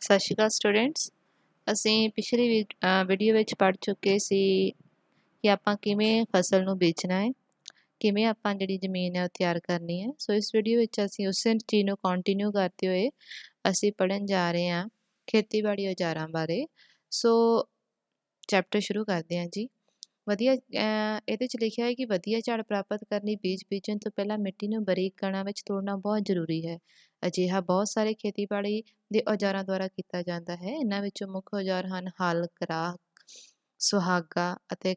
ਸਤਿ ਸ਼੍ਰੀ ਅਕਾਲ ਸਟੂਡੈਂਟਸ। ਅਸੀਂ ਪਿਛਲੀ ਵੀਡੀਓ ਵਿੱਚ ਪੜ੍ਹ ਚੁੱਕੇ ਸੀ ਕਿ ਆਪਾਂ ਕਿਵੇਂ ਫਸਲ ਨੂੰ ਬੀਜਣਾ ਹੈ, ਕਿਵੇਂ ਆਪਾਂ ਜਿਹੜੀ ਜ਼ਮੀਨ ਹੈ ਉਹ ਤਿਆਰ ਕਰਨੀ ਹੈ। ਸੋ ਇਸ ਵੀਡੀਓ ਵਿੱਚ ਅਸੀਂ ਉਸੇ ਚੀਜ਼ ਨੂੰ ਕੰਟੀਨਿਊ ਕਰਦੇ ਹੋਏ ਅਸੀਂ ਪੜ੍ਹਨ ਜਾ ਰਹੇ ਹਾਂ ਖੇਤੀਬਾੜੀ ਔਜ਼ਾਰਾਂ ਬਾਰੇ। ਸੋ ਚੈਪਟਰ ਸ਼ੁਰੂ ਕਰਦੇ ਹਾਂ ਜੀ। ਵਧੀਆ ਇਹਦੇ 'ਚ ਲਿਖਿਆ ਹੈ ਕਿ ਵਧੀਆ ਝਾੜ ਪ੍ਰਾਪਤ ਕਰਨ ਲਈ ਬੀਜ ਬੀਜਣ ਤੋਂ ਪਹਿਲਾਂ ਮਿੱਟੀ ਨੂੰ ਬਰੀਕ ਕਣਾਂ ਵਿੱਚ ਤੋੜਨਾ ਬਹੁਤ ਜ਼ਰੂਰੀ ਹੈ। ਅਜਿਹਾ ਬਹੁਤ ਸਾਰੇ ਖੇਤੀਬਾੜੀ ਦੇ ਔਜ਼ਾਰਾਂ ਦੁਆਰਾ ਕੀਤਾ ਜਾਂਦਾ ਹੈ। ਇਹਨਾਂ ਵਿੱਚੋਂ ਮੁੱਖ ਔਜ਼ਾਰ ਹਨ ਹਲ, ਕਰਾਹ, ਸੁਹਾਗਾ ਅਤੇ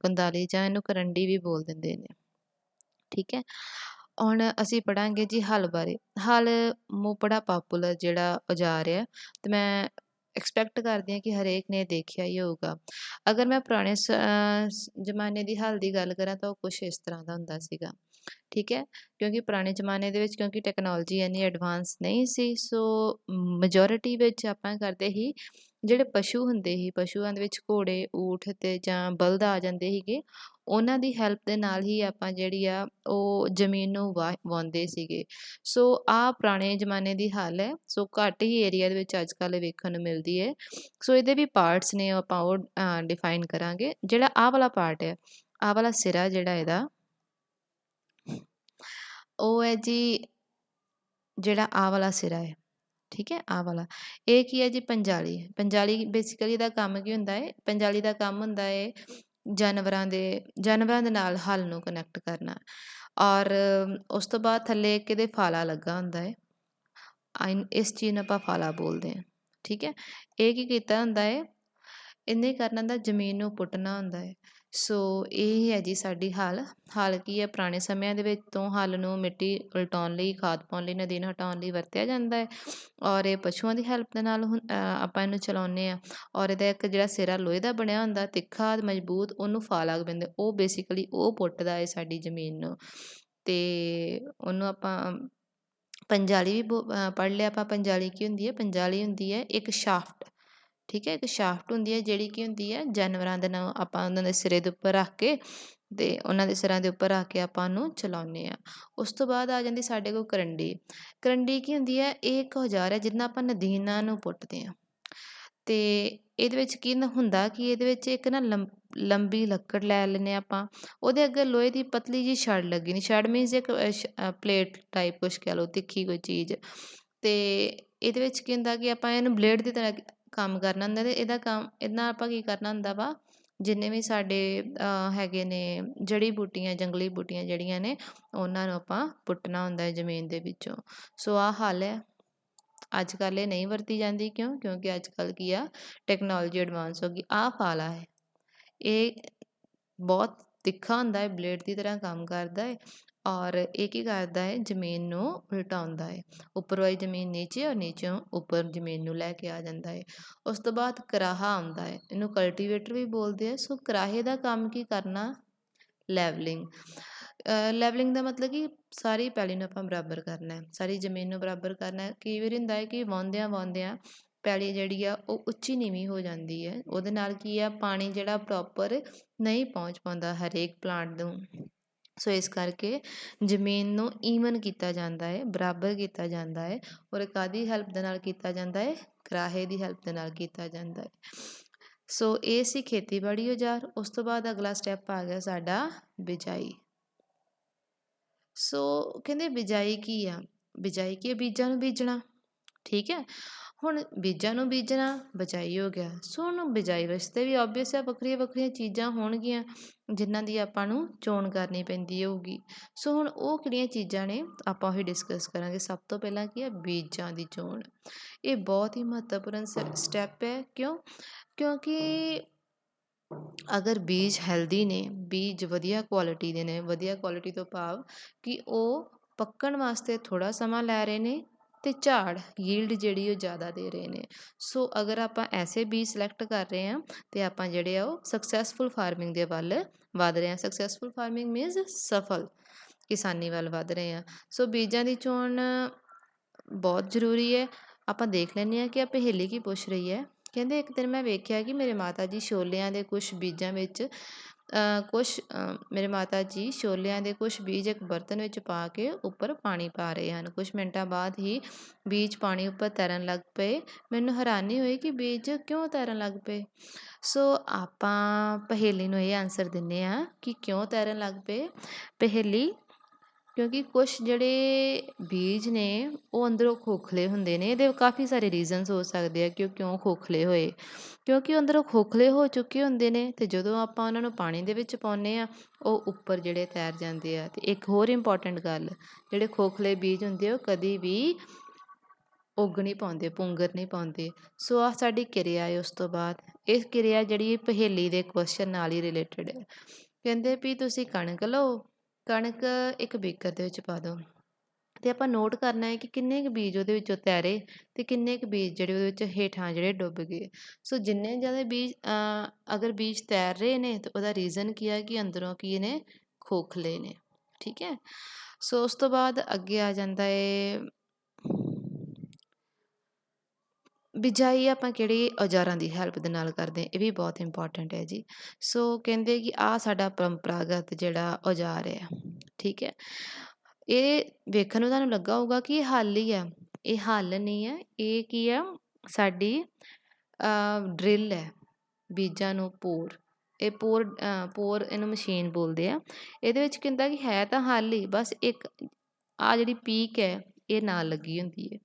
ਕੁੰਦਾਲੀ, ਜਾਂ ਇਹਨੂੰ ਕਰੰਡੀ ਵੀ ਬੋਲ ਦਿੰਦੇ ਨੇ। ਠੀਕ ਹੈ, ਹੁਣ ਅਸੀਂ ਪੜਾਂਗੇ ਜੀ ਹਲ ਬਾਰੇ। ਹਲ ਬੜਾ ਪਾਪੂਲਰ ਜਿਹੜਾ ਔਜ਼ਾਰ ਹੈ, ਤੇ ਮੈਂ ਐਕਸਪੈਕਟ ਕਰਦੀ ਹਾਂ ਕਿ ਹਰੇਕ ਨੇ ਦੇਖਿਆ ਹੀ ਹੋਊਗਾ। ਅਗਰ ਮੈਂ ਪੁਰਾਣੇ ਜ਼ਮਾਨੇ ਦੀ ਹਲ ਦੀ ਗੱਲ ਕਰਾਂ ਤਾਂ ਉਹ ਕੁਛ ਇਸ ਤਰ੍ਹਾਂ ਦਾ ਹੁੰਦਾ ਸੀਗਾ। ਠੀਕ ਹੈ, ਕਿਉਂਕਿ ਪੁਰਾਣੇ ਜ਼ਮਾਨੇ ਦੇ ਵਿੱਚ ਕਿਉਂਕਿ ਟੈਕਨੋਲੋਜੀ ਇੰਨੀ ਐਡਵਾਂਸ ਨਹੀਂ ਸੀ, ਸੋ ਮੈਜੋਰਿਟੀ ਵਿੱਚ ਆਪਾਂ ਕਰਦੇ ਹੀ ਜਿਹੜੇ ਪਸ਼ੂ ਹੁੰਦੇ ਸੀ, ਪਸ਼ੂਆਂ ਦੇ ਵਿੱਚ ਘੋੜੇ, ਊਠ ਤੇ ਜਾਂ ਬਲਦ ਆ ਜਾਂਦੇ ਸੀਗੇ। ਉਹਨਾਂ ਦੀ ਹੈਲਪ ਦੇ ਨਾਲ ਹੀ ਆਪਾਂ ਜਿਹੜੀ ਆ ਉਹ ਜ਼ਮੀਨ ਨੂੰ ਵਾਹੁੰਦੇ ਸੀਗੇ। ਸੋ ਆਹ ਪੁਰਾਣੇ ਜ਼ਮਾਨੇ ਦੀ ਹਲ ਹੈ। ਸੋ ਘੱਟ ਹੀ ਏਰੀਆ ਦੇ ਵਿੱਚ ਅੱਜ ਕੱਲ੍ਹ ਵੇਖਣ ਨੂੰ ਮਿਲਦੀ ਹੈ। ਸੋ ਇਹਦੇ ਵੀ ਪਾਰਟਸ ਨੇ, ਆਪਾਂ ਉਹ ਡਿਫਾਈਨ ਕਰਾਂਗੇ। ਜਿਹੜਾ ਆਹ ਵਾਲਾ ਪਾਰਟ ਹੈ, ਆਹ ਵਾਲਾ ਸਿਰਾ ਜਿਹੜਾ ਇਹਦਾ ਉਹ ਹੈ ਜੀ, ਜਿਹੜਾ ਆਹ ਵਾਲਾ ਸਿਰਾ ਹੈ। ਠੀਕ ਹੈ, ਆਹ ਵਾਲਾ ਇਹ ਕੀ ਹੈ ਜੀ? ਪੰਜਾਲੀ। ਪੰਜਾਲੀ ਬੇਸਿਕਲੀ ਦਾ ਕੰਮ ਕੀ ਹੁੰਦਾ ਹੈ? ਪੰਜਾਲੀ ਦਾ ਕੰਮ ਹੁੰਦਾ ਹੈ ਜਾਨਵਰਾਂ ਦੇ ਨਾਲ ਹਲ ਨੂੰ ਕਨੈਕਟ ਕਰਨਾ। ਔਰ ਉਸ ਤੋਂ ਬਾਅਦ ਥੱਲੇ ਇੱਕ ਇਹਦੇ ਫਾਲਾ ਲੱਗਾ ਹੁੰਦਾ ਹੈ। ਇਸ ਚੀਜ਼ ਨੂੰ ਆਪਾਂ ਫਾਲਾ ਬੋਲਦੇ ਹਾਂ। ਠੀਕ ਹੈ, ਇਹ ਕੀ ਕੀਤਾ ਹੁੰਦਾ ਹੈ? ਇਹਨੇ ਕਰਨਾ ਹੁੰਦਾ, ਜ਼ਮੀਨ ਨੂੰ ਪੁੱਟਣਾ ਹੁੰਦਾ ਹੈ। ਸੋ ਇਹ ਹੈ ਜੀ ਸਾਡੀ ਹਲ। ਹਲ ਕੀ ਹੈ? ਪੁਰਾਣੇ ਸਮਿਆਂ ਦੇ ਵਿੱਚ ਤੋਂ ਹਲ ਨੂੰ ਮਿੱਟੀ ਉਲਟਾਉਣ ਲਈ, ਖਾਦ ਪਾਉਣ ਲਈ, ਨਦੀਨ ਹਟਾਉਣ ਲਈ ਵਰਤਿਆ ਜਾਂਦਾ ਹੈ। ਔਰ ਇਹ ਪਸ਼ੂਆਂ ਦੀ ਹੈਲਪ ਦੇ ਨਾਲ ਆਪਾਂ ਇਹਨੂੰ ਚਲਾਉਂਦੇ ਹਾਂ। ਔਰ ਇਹਦਾ ਇੱਕ ਜਿਹੜਾ ਸਿਰਾ ਲੋਹੇ ਦਾ ਬਣਿਆ ਹੁੰਦਾ, ਤਿੱਖਾ ਮਜ਼ਬੂਤ, ਉਹਨੂੰ ਫਾਲਾ ਕਹਿੰਦੇ। ਉਹ ਬੇਸਿਕਲੀ ਉਹ ਪੁੱਟਦਾ ਹੈ ਸਾਡੀ ਜ਼ਮੀਨ ਨੂੰ। ਤੇ ਉਹਨੂੰ ਆਪਾਂ ਪੰਜਾਲੀ ਵੀ ਪੜ੍ਹ ਲਿਆ ਆਪਾਂ। ਪੰਜਾਲੀ ਕੀ ਹੁੰਦੀ ਹੈ? ਪੰਜਾਲੀ ਹੁੰਦੀ ਹੈ ਇੱਕ ਸ਼ਾਫਟ। ਠੀਕ ਹੈ, ਇੱਕ ਸ਼ਾਫਟ ਹੁੰਦੀ ਹੈ ਜਿਹੜੀ ਕੀ ਹੁੰਦੀ ਹੈ, ਜਾਨਵਰਾਂ ਦੇ ਨਾਲ ਆਪਾਂ ਉਹਨਾਂ ਦੇ ਸਿਰੇ ਦੇ ਉੱਪਰ ਰੱਖ ਕੇ ਤੇ ਉਹਨਾਂ ਦੇ ਸਿਰਾਂ ਦੇ ਉੱਪਰ ਰੱਖ ਕੇ ਆਪਾਂ ਉਹਨੂੰ ਚਲਾਉਂਦੇ ਹਾਂ। ਉਸ ਤੋਂ ਬਾਅਦ ਆ ਜਾਂਦੀ ਸਾਡੇ ਕੋਲ ਕਰੰਡੀ। ਕਰੰਡੀ ਕੀ ਹੁੰਦੀ ਹੈ? ਇਹ ਇੱਕ ਔਜ਼ਾਰ ਹੈ ਜਿਹਦੇ ਨਾਲ ਆਪਾਂ ਨਦੀਨਾਂ ਨੂੰ ਪੁੱਟਦੇ ਹਾਂ। ਤੇ ਇਹਦੇ ਵਿੱਚ ਕੀ ਹੁੰਦਾ ਕਿ ਇਹਦੇ ਵਿੱਚ ਇੱਕ ਨਾ ਲੰਬੀ ਲੱਕੜ ਲੈ ਲੈਂਦੇ ਹਾਂ ਆਪਾਂ। ਉਹਦੇ ਅੱਗੇ ਲੋਹੇ ਦੀ ਪਤਲੀ ਜਿਹੀ ਛੜ ਲੱਗੀ ਨਹੀਂ। ਛੜ ਮੀਨਸ ਇੱਕ ਪਲੇਟ ਟਾਈਪ ਕੁਛ ਕਹਿ ਲਓ, ਤਿੱਖੀ ਕੋਈ ਚੀਜ਼। ਤੇ ਇਹਦੇ ਵਿੱਚ ਕੀ ਹੁੰਦਾ ਕਿ ਆਪਾਂ ਇਹਨੂੰ ਬਲੇਡ ਦੀ ਤਰ੍ਹਾਂ ਕੰਮ ਕਰਨਾ ਹੁੰਦਾ। ਤੇ ਇਹਦਾ ਕੰਮ ਇਹਦਾ ਆਪਾਂ ਕੀ ਕਰਨਾ ਹੁੰਦਾ ਵਾ, ਜਿੰਨੇ ਵੀ ਸਾਡੇ ਹੈਗੇ ਨੇ ਜੜੀ ਬੂਟੀਆਂ, ਜੰਗਲੀ ਬੂਟੀਆਂ ਜਿਹੜੀਆਂ ਨੇ, ਉਹਨਾਂ ਨੂੰ ਆਪਾਂ ਪੁੱਟਣਾ ਹੁੰਦਾ ਹੈ ਜ਼ਮੀਨ ਦੇ ਵਿੱਚੋਂ। ਸੋ ਆਹ ਹਲ ਹੈ। ਅੱਜ ਕੱਲ੍ਹ ਇਹ ਨਹੀਂ ਵਰਤੀ ਜਾਂਦੀ। ਕਿਉਂਕਿ ਅੱਜ ਕੱਲ੍ਹ ਕੀ ਆ, ਟੈਕਨੋਲੋਜੀ ਐਡਵਾਂਸ ਹੋ ਗਈ। ਆਹ ਫਾਲਾ ਹੈ, ਇਹ ਬਹੁਤ ਤਿੱਖਾ ਹੁੰਦਾ ਹੈ, ਬਲੇਡ ਦੀ ਤਰ੍ਹਾਂ ਕੰਮ ਕਰਦਾ ਹੈ। ਔਰ ਇਹ ਕੀ ਕਰਦਾ ਹੈ? ਜ਼ਮੀਨ ਨੂੰ ਉਲਟਾਉਂਦਾ ਹੈ। ਉੱਪਰ ਵਾਲੀ ਜ਼ਮੀਨ ਨੀਚੇ, ਔਰ ਨੀਚੋਂ ਉੱਪਰ ਜ਼ਮੀਨ ਨੂੰ ਲੈ ਕੇ ਆ ਜਾਂਦਾ ਹੈ। ਉਸ ਤੋਂ ਬਾਅਦ ਕਰਾਹਾ ਆਉਂਦਾ ਹੈ, ਇਹਨੂੰ ਕਲਟੀਵੇਟਰ ਵੀ ਬੋਲਦੇ ਆ। ਸੋ ਕਰਾਹੇ ਦਾ ਕੰਮ ਕੀ ਕਰਨਾ? ਲੈਵਲਿੰਗ। ਲੈਵਲਿੰਗ ਦਾ ਮਤਲਬ ਕਿ ਸਾਰੀ ਪੈਲੀ ਨੂੰ ਆਪਾਂ ਬਰਾਬਰ ਕਰਨਾ ਹੈ, ਸਾਰੀ ਜ਼ਮੀਨ ਨੂੰ ਬਰਾਬਰ ਕਰਨਾ ਹੈ। ਕਈ ਵਾਰ ਹੁੰਦਾ ਹੈ ਕਿ ਵਾਹੁੰਦਿਆਂ ਪੈਲੀ ਜਿਹੜੀ ਆ ਉਹ ਉੱਚੀ ਨੀਵੀਂ ਹੋ ਜਾਂਦੀ ਹੈ। ਉਹਦੇ ਨਾਲ ਕੀ ਆ, ਪਾਣੀ ਜਿਹੜਾ ਪ੍ਰੋਪਰ ਨਹੀਂ ਪਹੁੰਚ ਪਾਉਂਦਾ ਹਰੇਕ ਪਲਾਂਟ ਨੂੰ। ਸੋ ਇਸ ਕਰਕੇ ਜ਼ਮੀਨ ਨੂੰ ਈਵਨ ਕੀਤਾ ਜਾਂਦਾ ਹੈ, ਬਰਾਬਰ ਕੀਤਾ ਜਾਂਦਾ ਹੈ। ਔਰ ਕਾਹਦੀ ਹੈਲਪ ਦੇ ਨਾਲ ਕੀਤਾ ਜਾਂਦਾ ਹੈ? ਕਰਾਹੇ ਦੀ ਹੈਲਪ ਦੇ ਨਾਲ ਕੀਤਾ ਜਾਂਦਾ ਹੈ। ਸੋ ਇਹ ਸੀ ਖੇਤੀਬਾੜੀ ਔਜ਼ਾਰ। ਉਸ ਤੋਂ ਬਾਅਦ ਅਗਲਾ ਸਟੈਪ ਆ ਗਿਆ ਸਾਡਾ ਬਿਜਾਈ। ਸੋ ਕਹਿੰਦੇ ਬਿਜਾਈ ਕੀ ਆ? ਬਿਜਾਈ ਕੀ ਹੈ? ਬੀਜਾਂ ਨੂੰ ਬੀਜਣਾ। ਠੀਕ ਹੈ, ਹੁਣ ਬੀਜਾਂ ਨੂੰ ਬੀਜਣਾ ਬਿਜਾਈ ਹੋ ਗਿਆ। ਸੋ ਹੁਣ ਬਿਜਾਈ ਵਾਸਤੇ ਵੀ ਓਬਵੀਅਸ ਹੈ ਵੱਖਰੀਆਂ ਵੱਖਰੀਆਂ ਚੀਜ਼ਾਂ ਹੋਣਗੀਆਂ ਜਿਨ੍ਹਾਂ ਦੀ ਆਪਾਂ ਨੂੰ ਚੋਣ ਕਰਨੀ ਪੈਂਦੀ ਹੋਊਗੀ। ਸੋ ਹੁਣ ਉਹ ਕਿਹੜੀਆਂ ਚੀਜ਼ਾਂ ਨੇ, ਆਪਾਂ ਉਹੀ ਡਿਸਕਸ ਕਰਾਂਗੇ। ਸਭ ਤੋਂ ਪਹਿਲਾਂ ਕੀ ਹੈ? ਬੀਜਾਂ ਦੀ ਚੋਣ। ਇਹ ਬਹੁਤ ਹੀ ਮਹੱਤਵਪੂਰਨ ਸਟੈਪ ਹੈ। ਕਿਉਂਕਿ ਅਗਰ ਬੀਜ ਹੈਲਦੀ ਨੇ, ਬੀਜ ਵਧੀਆ ਕੁਆਲਿਟੀ ਦੇ ਨੇ, ਵਧੀਆ ਕੁਆਲਿਟੀ ਤੋਂ ਭਾਵ ਕਿ ਉਹ ਪੱਕਣ ਵਾਸਤੇ ਥੋੜ੍ਹਾ ਸਮਾਂ ਲੈ ਰਹੇ ਨੇ ਤੇ ਝਾੜ ਯੀਲਡ ਜਿਹੜੀ ਉਹ ਜ਼ਿਆਦਾ ਦੇ ਰਹੇ ਨੇ। ਸੋ ਅਗਰ ਆਪਾਂ ਐਸੇ ਬੀਜ ਸਿਲੈਕਟ ਕਰ ਰਹੇ ਹਾਂ ਤੇ ਆਪਾਂ ਜਿਹੜੇ ਆ ਉਹ ਸਕਸੈਸਫੁਲ ਫਾਰਮਿੰਗ ਦੇ ਵੱਲ ਵੱਧ ਰਹੇ ਹਾਂ। ਸਕਸੈਸਫੁਲ ਫਾਰਮਿੰਗ ਮੀਨਸ ਸਫਲ ਕਿਸਾਨੀ ਵੱਲ ਵੱਧ ਰਹੇ ਹਾਂ। ਸੋ ਬੀਜਾਂ ਦੀ ਚੋਣ ਬਹੁਤ ਜ਼ਰੂਰੀ ਹੈ। ਆਪਾਂ ਦੇਖ ਲੈਂਦੇ ਹਾਂ ਕਿ ਆ ਪਹੇਲੀ ਕੀ ਪੁੱਛ ਰਹੀ ਹੈ। ਕਹਿੰਦੇ ਇੱਕ ਦਿਨ ਮੈਂ ਵੇਖਿਆ ਕਿ ਮੇਰੇ ਮਾਤਾ ਜੀ ਛੋਲਿਆਂ ਦੇ ਕੁਛ ਬੀਜਾਂ ਵਿੱਚ ਕੁਛ ਮੇਰੇ ਮਾਤਾ ਜੀ ਛੋਲਿਆਂ ਦੇ ਕੁਛ ਬੀਜ ਇੱਕ ਬਰਤਨ ਵਿੱਚ ਪਾ ਕੇ ਉੱਪਰ ਪਾਣੀ ਪਾ ਰਹੇ ਹਨ। ਕੁਛ ਮਿੰਟਾਂ ਬਾਅਦ ਹੀ ਬੀਜ ਪਾਣੀ ਉੱਪਰ ਤੈਰਨ ਲੱਗ ਪਏ। ਮੈਨੂੰ ਹੈਰਾਨੀ ਹੋਈ ਕਿ ਬੀਜ ਕਿਉਂ ਤੈਰਨ ਲੱਗ ਪਏ। ਸੋ ਆਪਾਂ ਪਹੇਲੀ ਨੂੰ ਇਹ ਆਨਸਰ ਦਿੰਦੇ ਹਾਂ ਕਿ ਕਿਉਂ ਤੈਰਨ ਲੱਗ ਪਏ। ਪਹੇਲੀ ਕਿਉਂਕਿ ਕੁਛ ਜਿਹੜੇ ਬੀਜ ਨੇ ਉਹ ਅੰਦਰੋਂ ਖੋਖਲੇ ਹੁੰਦੇ ਨੇ। ਇਹਦੇ ਕਾਫੀ ਸਾਰੇ ਰੀਜ਼ਨਸ ਹੋ ਸਕਦੇ ਆ ਕਿ ਉਹ ਕਿਉਂ ਖੋਖਲੇ ਹੋਏ। ਕਿਉਂਕਿ ਉਹ ਅੰਦਰੋਂ ਖੋਖਲੇ ਹੋ ਚੁੱਕੇ ਹੁੰਦੇ ਨੇ ਅਤੇ ਜਦੋਂ ਆਪਾਂ ਉਹਨਾਂ ਨੂੰ ਪਾਣੀ ਦੇ ਵਿੱਚ ਪਾਉਂਦੇ ਹਾਂ ਉਹ ਉੱਪਰ ਜਿਹੜੇ ਤੈਰ ਜਾਂਦੇ ਆ। ਅਤੇ ਇੱਕ ਹੋਰ ਇੰਪੋਰਟੈਂਟ ਗੱਲ, ਜਿਹੜੇ ਖੋਖਲੇ ਬੀਜ ਹੁੰਦੇ ਉਹ ਕਦੀ ਵੀ ਉੱਗ ਨਹੀਂ ਪਾਉਂਦੇ, ਪੁੰਗਰ ਨਹੀਂ ਪਾਉਂਦੇ। ਸੋ ਆਹ ਸਾਡੀ ਕਿਰਿਆ ਹੈ। ਉਸ ਤੋਂ ਬਾਅਦ ਇਹ ਕਿਰਿਆ ਜਿਹੜੀ ਪਹੇਲੀ ਦੇ ਕੁਐਸਚਨ ਨਾਲ ਹੀ ਰਿਲੇਟਡ ਹੈ। ਕਹਿੰਦੇ ਵੀ ਤੁਸੀਂ ਕਣਕ ਲਓ, ਕਣਕ ਇੱਕ ਬੀਕਰ ਦੇ ਵਿੱਚ ਪਾ ਦਿਓ ਅਤੇ ਆਪਾਂ ਨੋਟ ਕਰਨਾ ਹੈ ਕਿ ਕਿੰਨੇ ਕੁ ਬੀਜ ਉਹਦੇ ਵਿੱਚੋਂ ਤੈਰੇ ਅਤੇ ਕਿੰਨੇ ਕੁ ਬੀਜ ਜਿਹੜੇ ਉਹਦੇ ਵਿੱਚ ਹੇਠਾਂ ਜਿਹੜੇ ਡੁੱਬ ਗਏ। ਸੋ ਜਿੰਨੇ ਜ਼ਿਆਦਾ ਬੀਜ ਅਗਰ ਬੀਜ ਤੈਰ ਰਹੇ ਨੇ ਤਾਂ ਉਹਦਾ ਰੀਜ਼ਨ ਕੀ ਹੈ ਕਿ ਅੰਦਰੋਂ ਕੀ ਨੇ, ਖੋਖਲੇ ਨੇ। ਠੀਕ ਹੈ। ਸੋ ਉਸ ਤੋਂ ਬਾਅਦ ਅੱਗੇ ਆ ਜਾਂਦਾ ਹੈ ਬਿਜਾਈ ਆਪਾਂ ਕਿਹੜੇ ਔਜ਼ਾਰਾਂ ਦੀ ਹੈਲਪ ਦੇ ਨਾਲ ਕਰਦੇ ਹਾਂ, ਇਹ ਵੀ ਬਹੁਤ ਇੰਪੋਰਟੈਂਟ ਹੈ ਜੀ। ਸੋ ਕਹਿੰਦੇ ਕਿ ਆਹ ਸਾਡਾ ਪਰੰਪਰਾਗਤ ਜਿਹੜਾ ਔਜ਼ਾਰ ਹੈ। ਠੀਕ ਹੈ। ਇਹ ਵੇਖਣ ਨੂੰ ਤੁਹਾਨੂੰ ਲੱਗਾ ਹੋਊਗਾ ਕਿ ਇਹ ਹੱਲ ਹੀ ਆ। ਇਹ ਹੱਲ ਨਹੀਂ ਹੈ, ਇਹ ਕੀ ਆ, ਸਾਡੀ ਡਰਿਲ ਹੈ। ਬੀਜਾਂ ਨੂੰ ਪੋਰ, ਇਹ ਪੋਰ ਇਹਨੂੰ ਮਸ਼ੀਨ ਬੋਲਦੇ ਆ। ਇਹਦੇ ਵਿੱਚ ਕਹਿੰਦਾ ਕਿ ਹੈ ਤਾਂ ਹੱਲ ਹੀ, ਬਸ ਇੱਕ ਆਹ ਜਿਹੜੀ ਪੀਕ ਹੈ ਇਹ ਨਾਲ ਲੱਗੀ ਹੁੰਦੀ ਹੈ।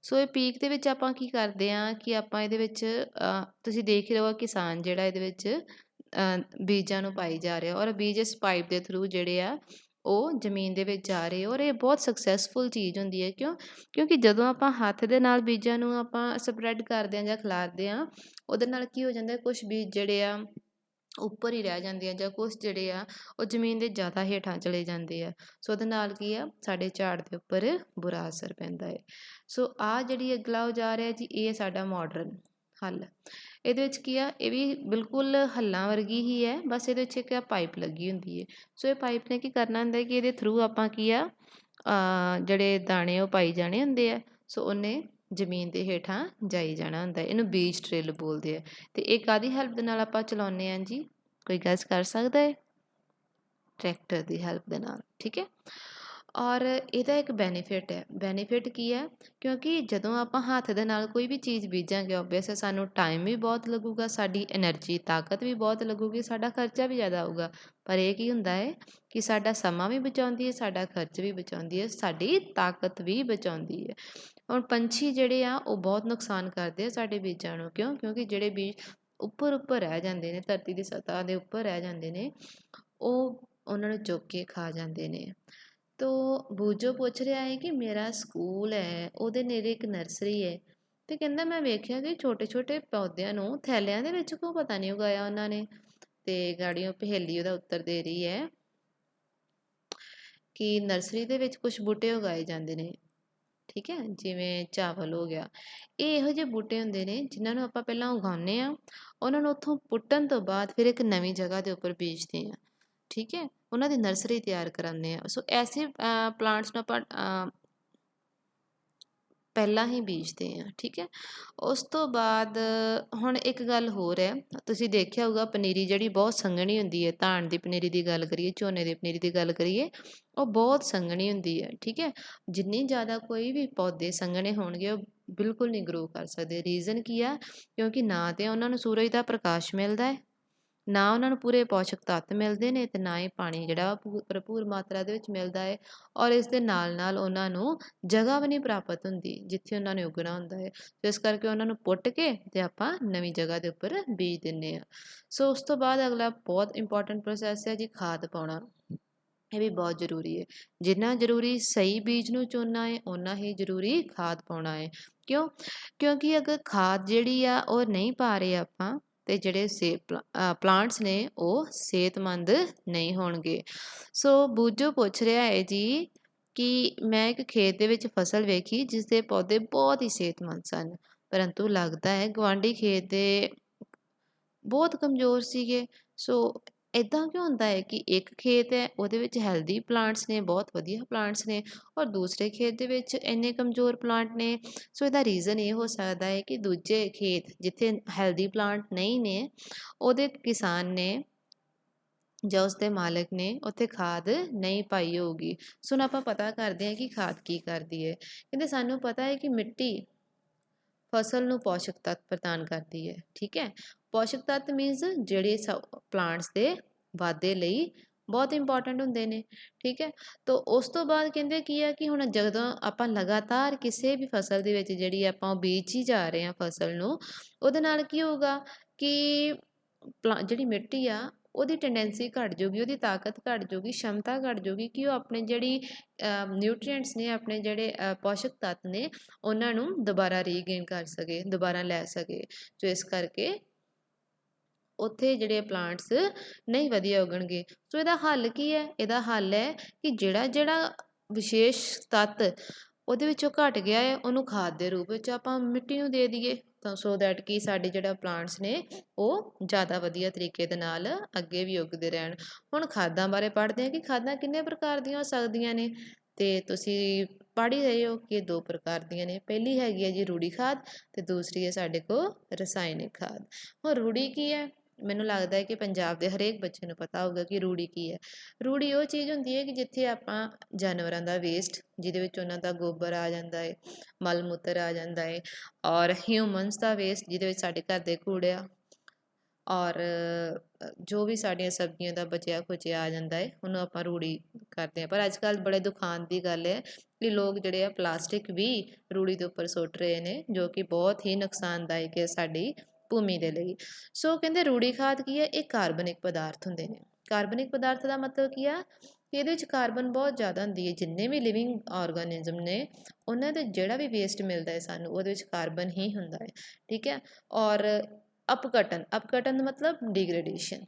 ਸੋ ਇਹ ਪੀਕ ਦੇ ਵਿੱਚ ਆਪਾਂ ਕੀ ਕਰਦੇ ਹਾਂ ਕਿ ਆਪਾਂ ਇਹਦੇ ਵਿੱਚ ਤੁਸੀਂ ਦੇਖ ਰਹੇ ਹੋ ਕਿਸਾਨ ਜਿਹੜਾ ਇਹਦੇ ਵਿੱਚ ਬੀਜਾਂ ਨੂੰ ਪਾਈ ਜਾ ਰਿਹਾ ਔਰ ਬੀਜ ਇਸ ਪਾਈਪ ਦੇ ਥਰੂ ਜਿਹੜੇ ਆ ਉਹ ਜ਼ਮੀਨ ਦੇ ਵਿੱਚ ਜਾ ਰਹੇ। ਔਰ ਇਹ ਬਹੁਤ ਸਕਸੈਸਫੁਲ ਚੀਜ਼ ਹੁੰਦੀ ਹੈ। ਕਿਉਂਕਿ ਜਦੋਂ ਆਪਾਂ ਹੱਥ ਦੇ ਨਾਲ ਬੀਜਾਂ ਨੂੰ ਆਪਾਂ ਸਪਰੈਡ ਕਰਦੇ ਹਾਂ ਜਾਂ ਖਿਲਾਰਦੇ ਹਾਂ, ਉਹਦੇ ਨਾਲ ਕੀ ਹੋ ਜਾਂਦਾ, ਕੁਛ ਬੀਜ ਜਿਹੜੇ ਆ ਉੱਪਰ ਹੀ ਰਹਿ ਜਾਂਦੇ ਆ ਜਾਂ ਕੁਛ ਜਿਹੜੇ ਆ ਉਹ ਜ਼ਮੀਨ ਦੇ ਜ਼ਿਆਦਾ ਹੇਠਾਂ ਚਲੇ ਜਾਂਦੇ ਆ। ਸੋ ਉਹਦੇ ਨਾਲ ਕੀ ਆ, ਸਾਡੇ ਝਾੜ ਦੇ ਉੱਪਰ ਬੁਰਾ ਅਸਰ ਪੈਂਦਾ ਹੈ। ਸੋ ਆਹ ਜਿਹੜੀ ਅਗਲਾ ਔਜ਼ਾਰ ਹੈ ਜੀ, ਇਹ ਸਾਡਾ ਮਾਡਰਨ ਹੱਲ। ਇਹਦੇ ਵਿੱਚ ਕੀ ਆ, ਇਹ ਵੀ ਬਿਲਕੁਲ ਹੱਲਾਂ ਵਰਗੀ ਹੀ ਹੈ, ਬਸ ਇਹਦੇ ਵਿੱਚ ਇੱਕ ਪਾਈਪ ਲੱਗੀ ਹੁੰਦੀ ਹੈ। ਸੋ ਇਹ ਪਾਈਪ ਨੇ ਕੀ ਕਰਨਾ ਹੁੰਦਾ ਕਿ ਇਹਦੇ ਥਰੂ ਆਪਾਂ ਕੀ ਆ, ਜਿਹੜੇ ਦਾਣੇ ਉਹ ਪਾਈ ਜਾਣੇ ਹੁੰਦੇ ਆ। ਸੋ ਉਹਨੇ ਜ਼ਮੀਨ ਦੇ ਹੇਠਾਂ ਜਾਈ ਜਾਣਾ ਹੁੰਦਾ। ਇਹਨੂੰ ਬੀਜ ਡਰਿਲ ਬੋਲਦੇ ਆ। ਅਤੇ ਇਹ ਕਾਹਦੀ ਹੈਲਪ ਦੇ ਨਾਲ ਆਪਾਂ ਚਲਾਉਂਦੇ ਹਾਂ ਜੀ, ਕੋਈ ਗੈਸ ਕਰ ਸਕਦਾ ਹੈ? ਟਰੈਕਟਰ ਦੀ ਹੈਲਪ ਦੇ ਨਾਲ। ਠੀਕ ਹੈ। ਔਰ ਇਹਦਾ ਇੱਕ ਬੈਨੀਫਿਟ ਹੈ। ਬੈਨੀਫਿਟ ਕੀ ਹੈ, ਕਿਉਂਕਿ ਜਦੋਂ ਆਪਾਂ ਹੱਥ ਦੇ ਨਾਲ ਕੋਈ ਵੀ ਚੀਜ਼ ਬੀਜਾਂਗੇ ਓਬਵੀਅਸ ਸਾਨੂੰ ਟਾਈਮ ਵੀ ਬਹੁਤ ਲੱਗੂਗਾ, ਸਾਡੀ ਐਨਰਜੀ ਤਾਕਤ ਵੀ ਬਹੁਤ ਲੱਗੂਗੀ, ਸਾਡਾ ਖਰਚਾ ਵੀ ਜ਼ਿਆਦਾ ਆਊਗਾ। ਪਰ ਇਹ ਕੀ ਹੁੰਦਾ ਹੈ ਕਿ ਸਾਡਾ ਸਮਾਂ ਵੀ ਬਚਾਉਂਦੀ ਹੈ, ਸਾਡਾ ਖਰਚ ਵੀ ਬਚਾਉਂਦੀ ਹੈ, ਸਾਡੀ ਤਾਕਤ ਵੀ ਬਚਾਉਂਦੀ ਹੈ। ਹੁਣ ਪੰਛੀ ਜਿਹੜੇ ਆ ਉਹ ਬਹੁਤ ਨੁਕਸਾਨ ਕਰਦੇ ਆ ਸਾਡੇ ਬੀਜਾਂ ਨੂੰ। ਕਿਉਂਕਿ ਜਿਹੜੇ ਬੀਜ ਉੱਪਰ ਰਹਿ ਜਾਂਦੇ ਨੇ, ਧਰਤੀ ਦੀ ਸਤ੍ਹਾ ਦੇ ਉੱਪਰ ਰਹਿ ਜਾਂਦੇ ਨੇ, ਉਹ ਉਹਨਾਂ ਨੂੰ ਚੁੱਕ ਕੇ ਖਾ ਜਾਂਦੇ ਨੇ। ਤੋ ਬੂਜੋ ਪੁੱਛ ਰਿਹਾ ਹੈ ਕਿ ਮੇਰਾ ਸਕੂਲ ਹੈ, ਉਹਦੇ ਨੇੜੇ ਇੱਕ ਨਰਸਰੀ ਹੈ, ਅਤੇ ਕਹਿੰਦਾ ਮੈਂ ਵੇਖਿਆ ਕਿ ਛੋਟੇ ਛੋਟੇ ਪੌਦਿਆਂ ਨੂੰ ਥੈਲਿਆਂ ਦੇ ਵਿੱਚ ਕਿਉਂ ਪਤਾ ਨਹੀਂ ਉਗਾਇਆ ਉਹਨਾਂ ਨੇ। ਅਤੇ ਗਾੜੀਓ ਪਹੇਲੀ ਉਹਦਾ ਉੱਤਰ ਦੇ ਰਹੀ ਹੈ ਕਿ ਨਰਸਰੀ ਦੇ ਵਿੱਚ ਕੁਛ ਬੂਟੇ ਉਗਾਏ ਜਾਂਦੇ ਨੇ। ਠੀਕ ਹੈ, ਜਿਵੇਂ ਚਾਵਲ ਹੋ ਗਿਆ। ਇਹ ਇਹੋ ਜਿਹੇ ਬੂਟੇ ਹੁੰਦੇ ਨੇ ਜਿਨ੍ਹਾਂ ਨੂੰ ਆਪਾਂ ਪਹਿਲਾਂ ਉਗਾਉਂਦੇ ਹਾਂ, ਉਹਨਾਂ ਨੂੰ ਉੱਥੋਂ ਪੁੱਟਣ ਤੋਂ ਬਾਅਦ ਫਿਰ ਇੱਕ ਨਵੀਂ ਜਗ੍ਹਾ ਦੇ ਉੱਪਰ ਬੀਜਦੇ ਹਾਂ। ਠੀਕ ਹੈ, ਉਹਨਾਂ ਦੀ ਨਰਸਰੀ ਤਿਆਰ ਕਰਾਉਂਦੇ ਹਾਂ। ਸੋ ਐਸੇ ਪਲਾਂਟਸ ਨੂੰ ਆਪਾਂ ਪਹਿਲਾਂ ਹੀ ਬੀਜਦੇ ਹਾਂ। ਠੀਕ ਹੈ। ਉਸ ਤੋਂ ਬਾਅਦ ਹੁਣ ਇੱਕ ਗੱਲ ਹੋਰ ਹੈ, ਤੁਸੀਂ ਦੇਖਿਆ ਹੋਊਗਾ ਪਨੀਰੀ ਜਿਹੜੀ ਬਹੁਤ ਸੰਘਣੀ ਹੁੰਦੀ ਹੈ, ਧਾਨ ਦੀ ਪਨੀਰੀ ਦੀ ਗੱਲ ਕਰੀਏ, ਝੋਨੇ ਦੀ ਪਨੀਰੀ ਦੀ ਗੱਲ ਕਰੀਏ, ਉਹ ਬਹੁਤ ਸੰਘਣੀ ਹੁੰਦੀ ਹੈ। ਠੀਕ ਹੈ। ਜਿੰਨੀ ਜ਼ਿਆਦਾ ਕੋਈ ਵੀ ਪੌਦੇ ਸੰਘਣੇ ਹੋਣਗੇ ਉਹ ਬਿਲਕੁਲ ਨਹੀਂ ਗਰੋ ਕਰ ਸਕਦੇ। ਰੀਜ਼ਨ ਕੀ ਆ, ਕਿਉਂਕਿ ਨਾ ਤਾਂ ਉਹਨਾਂ ਨੂੰ ਸੂਰਜ ਦਾ ਪ੍ਰਕਾਸ਼ ਮਿਲਦਾ ਹੈ, ਨਾ ਉਹਨਾਂ ਨੂੰ ਪੂਰੇ ਪੋਸ਼ਕ ਤੱਤ ਮਿਲਦੇ ਨੇ, ਅਤੇ ਨਾ ਹੀ ਪਾਣੀ ਜਿਹੜਾ ਭਰਪੂਰ ਮਾਤਰਾ ਦੇ ਵਿੱਚ ਮਿਲਦਾ ਹੈ। ਔਰ ਇਸ ਦੇ ਨਾਲ ਉਹਨਾਂ ਨੂੰ ਜਗ੍ਹਾ ਵੀ ਨਹੀਂ ਪ੍ਰਾਪਤ ਹੁੰਦੀ ਜਿੱਥੇ ਉਹਨਾਂ ਨੇ ਉਗਣਾ ਹੁੰਦਾ ਹੈ। ਇਸ ਕਰਕੇ ਉਹਨਾਂ ਨੂੰ ਪੁੱਟ ਕੇ ਅਤੇ ਆਪਾਂ ਨਵੀਂ ਜਗ੍ਹਾ ਦੇ ਉੱਪਰ ਬੀਜ ਦਿੰਦੇ ਹਾਂ। ਸੋ ਉਸ ਤੋਂ ਬਾਅਦ ਅਗਲਾ ਬਹੁਤ ਇੰਪੋਰਟੈਂਟ ਪ੍ਰੋਸੈਸ ਹੈ ਜੀ, ਖਾਦ ਪਾਉਣਾ। ਇਹ ਵੀ ਬਹੁਤ ਜ਼ਰੂਰੀ ਹੈ। ਜਿੰਨਾ ਜ਼ਰੂਰੀ ਸਹੀ ਬੀਜ ਨੂੰ ਚੁਣਨਾ ਹੈ, ਓਨਾ ਹੀ ਜ਼ਰੂਰੀ ਖਾਦ ਪਾਉਣਾ ਹੈ। ਕਿਉਂਕਿ ਅਗਰ ਖਾਦ ਜਿਹੜੀ ਆ ਉਹ ਨਹੀਂ ਪਾ ਰਹੇ ਆਪਾਂ, ਅਤੇ ਜਿਹੜੇ ਪਲਾਂਟਸ ਨੇ ਉਹ ਸਿਹਤਮੰਦ ਨਹੀਂ ਹੋਣਗੇ। ਸੋ ਬੂਜੋ ਪੁੱਛ ਰਿਹਾ ਹੈ ਜੀ ਕਿ ਮੈਂ ਇੱਕ ਖੇਤ ਦੇ ਵਿੱਚ ਫਸਲ ਵੇਖੀ ਜਿਸ ਦੇ ਪੌਦੇ ਬਹੁਤ ਹੀ ਸਿਹਤਮੰਦ ਸਨ, ਪਰੰਤੂ ਲੱਗਦਾ ਹੈ ਗੁਆਂਢੀ ਖੇਤ ਦੇ ਬਹੁਤ ਕਮਜ਼ੋਰ ਸੀਗੇ। ਸੋ ਇੱਦਾਂ ਕਿਉਂ ਹੁੰਦਾ ਹੈ ਕਿ ਇੱਕ ਖੇਤ ਹੈ ਉਹਦੇ ਵਿੱਚ ਹੈਲਦੀ ਪਲਾਂਟਸ ਨੇ, ਬਹੁਤ ਵਧੀਆ ਪਲਾਂਟਸ ਨੇ, ਔਰ ਦੂਸਰੇ ਖੇਤ ਦੇ ਵਿੱਚ ਇੰਨੇ ਕਮਜ਼ੋਰ ਪਲਾਂਟ ਨੇ। ਸੋ ਇਹਦਾ ਰੀਜ਼ਨ ਇਹ ਹੋ ਸਕਦਾ ਹੈ ਕਿ ਦੂਜੇ ਖੇਤ ਜਿੱਥੇ ਹੈਲਦੀ ਪਲਾਂਟ ਨਹੀਂ ਨੇ, ਉਹਦੇ ਕਿਸਾਨ ਨੇ ਜਾਂ ਉਸਦੇ ਮਾਲਕ ਨੇ ਉੱਥੇ ਖਾਦ ਨਹੀਂ ਪਾਈ ਹੋਊਗੀ। ਸੋ ਹੁਣ ਆਪਾਂ ਪਤਾ ਕਰਦੇ ਹਾਂ ਕਿ ਖਾਦ ਕੀ ਕਰਦੀ ਹੈ। ਕਹਿੰਦੇ ਸਾਨੂੰ ਪਤਾ ਹੈ ਕਿ ਮਿੱਟੀ ਫਸਲ ਨੂੰ ਪੋਸ਼ਕ ਤੱਤ ਪ੍ਰਦਾਨ ਕਰਦੀ ਹੈ। ਠੀਕ ਹੈ, ਪੋਸ਼ਕ ਤੱਤ ਮੀਨਸ ਜਿਹੜੇ ਪਲਾਂਟਸ ਦੇ ਵਾਧੇ ਲਈ ਬਹੁਤ ਇੰਪੋਰਟੈਂਟ ਹੁੰਦੇ ਨੇ। ਠੀਕ ਹੈ, ਤਾਂ ਉਸ ਤੋਂ ਬਾਅਦ ਕਹਿੰਦੇ ਕੀ ਆ ਕਿ ਹੁਣ ਜਦੋਂ ਆਪਾਂ ਲਗਾਤਾਰ ਕਿਸੇ ਵੀ ਫਸਲ ਦੇ ਵਿੱਚ ਜਿਹੜੀ ਆਪਾਂ ਉਹ ਬੀਜ ਹੀ ਜਾ ਰਹੇ ਹਾਂ ਫਸਲ ਨੂੰ, ਉਹਦੇ ਨਾਲ ਕੀ ਹੋਊਗਾ ਕਿ ਜਿਹੜੀ ਮਿੱਟੀ ਆ ਉਹਦੀ ਟੈਂਡੈਂਸੀ ਘੱਟ ਜਾਊਗੀ, ਉਹਦੀ ਤਾਕਤ ਘੱਟ ਜਾਊਗੀ, ਸ਼ਮਤਾ ਘੱਟ ਜਾਊਗੀ ਕਿ ਉਹ ਆਪਣੇ ਜਿਹੜੀ ਨਿਊਟ੍ਰੀਐਂਟਸ ਨੇ, ਆਪਣੇ ਜਿਹੜੇ ਪੋਸ਼ਕ ਤੱਤ ਨੇ, ਉਹਨਾਂ ਨੂੰ ਦੁਬਾਰਾ ਰੀਗੇਨ ਕਰ ਸਕੇ, ਦੁਬਾਰਾ ਲੈ ਸਕੇ। ਸੋ ਇਸ ਕਰਕੇ ਉੱਥੇ ਜਿਹੜੇ ਪਲਾਂਟਸ ਨਹੀਂ ਵਧੀਆ ਉੱਗਣਗੇ। ਸੋ ਇਹਦਾ ਹੱਲ ਕੀ ਹੈ? ਇਹਦਾ ਹੱਲ ਹੈ ਕਿ ਜਿਹੜਾ ਵਿਸ਼ੇਸ਼ ਤੱਤ ਉਹਦੇ ਵਿੱਚੋਂ ਘਟ ਗਿਆ ਹੈ ਉਹਨੂੰ ਖਾਦ ਦੇ ਰੂਪ ਵਿੱਚ ਆਪਾਂ ਮਿੱਟੀ ਨੂੰ ਦੇ ਦਈਏ, ਤਾਂ ਸੋ ਦੈਟ ਕਿ ਸਾਡੇ ਜਿਹੜਾ ਪਲਾਂਟਸ ਨੇ ਉਹ ਜ਼ਿਆਦਾ ਵਧੀਆ ਤਰੀਕੇ ਦੇ ਨਾਲ ਅੱਗੇ ਵੀ ਉੱਗਦੇ ਰਹਿਣ। ਹੁਣ ਖਾਦਾਂ ਬਾਰੇ ਪੜ੍ਹਦੇ ਹਾਂ ਕਿ ਖਾਦਾਂ ਕਿੰਨੇ ਪ੍ਰਕਾਰ ਦੀਆਂ ਹੋ ਸਕਦੀਆਂ ਨੇ, ਤੇ ਤੁਸੀਂ ਪੜ੍ਹ ਹੀ ਰਹੇ ਹੋ ਕਿ 2 ਪ੍ਰਕਾਰ ਦੀਆਂ ਨੇ। ਪਹਿਲੀ ਹੈਗੀ ਹੈ ਜੀ ਰੂੜੀ ਖਾਦ, ਤੇ ਦੂਸਰੀ ਹੈ ਸਾਡੇ ਕੋਲ ਰਸਾਇਣਿਕ ਖਾਦ। ਹੁਣ ਰੂੜੀ ਕੀ ਹੈ? ਮੈਨੂੰ ਲੱਗਦਾ ਹੈ ਕਿ ਪੰਜਾਬ ਦੇ ਹਰੇਕ ਬੱਚੇ ਨੂੰ ਪਤਾ ਹੋਊਗਾ ਕਿ ਰੂੜੀ ਕੀ ਹੈ। ਰੂੜੀ ਉਹ ਚੀਜ਼ ਹੁੰਦੀ ਹੈ ਕਿ ਜਿੱਥੇ ਆਪਾਂ ਜਾਨਵਰਾਂ ਦਾ ਵੇਸਟ, ਜਿਹਦੇ ਵਿੱਚ ਉਹਨਾਂ ਦਾ ਗੋਬਰ ਆ ਜਾਂਦਾ ਹੈ, ਮਲ ਮੂਤਰ ਆ ਜਾਂਦਾ ਹੈ, ਔਰ ਹਿਊਮਨਸ ਦਾ ਵੇਸਟ ਜਿਹਦੇ ਵਿੱਚ ਸਾਡੇ ਘਰ ਦੇ ਕੂੜੇ ਔਰ ਜੋ ਵੀ ਸਾਡੀਆਂ ਸਬਜ਼ੀਆਂ ਦਾ ਬਚਿਆ ਖੁਚਿਆ ਆ ਜਾਂਦਾ ਹੈ, ਉਹਨੂੰ ਆਪਾਂ ਰੂੜੀ ਕਰਦੇ ਹਾਂ। ਪਰ ਅੱਜ ਕੱਲ੍ਹ ਬੜੇ ਦੁਖਾਂਤ ਦੀ ਗੱਲ ਹੈ ਕਿ ਲੋਕ ਜਿਹੜੇ ਆ ਪਲਾਸਟਿਕ ਵੀ ਰੂੜੀ ਦੇ ਉੱਪਰ ਸੁੱਟ ਰਹੇ ਨੇ, ਜੋ ਕਿ ਬਹੁਤ ਹੀ ਨੁਕਸਾਨਦਾਇਕ ਹੈ ਸਾਡੀ ਭੂਮੀ ਦੇ ਲਈ। ਸੋ ਕਹਿੰਦੇ ਰੂੜੀ ਖਾਦ ਕੀ ਹੈ? ਇਹ ਕਾਰਬਨਿਕ ਪਦਾਰਥ ਹੁੰਦੇ ਨੇ। ਕਾਰਬਨਿਕ ਪਦਾਰਥ ਦਾ ਮਤਲਬ ਕੀ ਆ ਕਿ ਇਹਦੇ ਵਿੱਚ ਕਾਰਬਨ ਬਹੁਤ ਜ਼ਿਆਦਾ ਹੁੰਦੀ ਹੈ। ਜਿੰਨੇ ਵੀ ਲਿਵਿੰਗ ਆਰਗੈਨਿਜ਼ਮ ਨੇ ਉਹਨਾਂ ਦਾ ਜਿਹੜਾ ਵੀ ਵੇਸਟ ਮਿਲਦਾ ਹੈ ਸਾਨੂੰ, ਉਹਦੇ ਵਿੱਚ ਕਾਰਬਨ ਹੀ ਹੁੰਦਾ ਹੈ। ਠੀਕ ਹੈ, ਔਰ ਅਪਘਟਨ ਦਾ ਮਤਲਬ ਡਿਗਰੇਡੇਸ਼ਨ।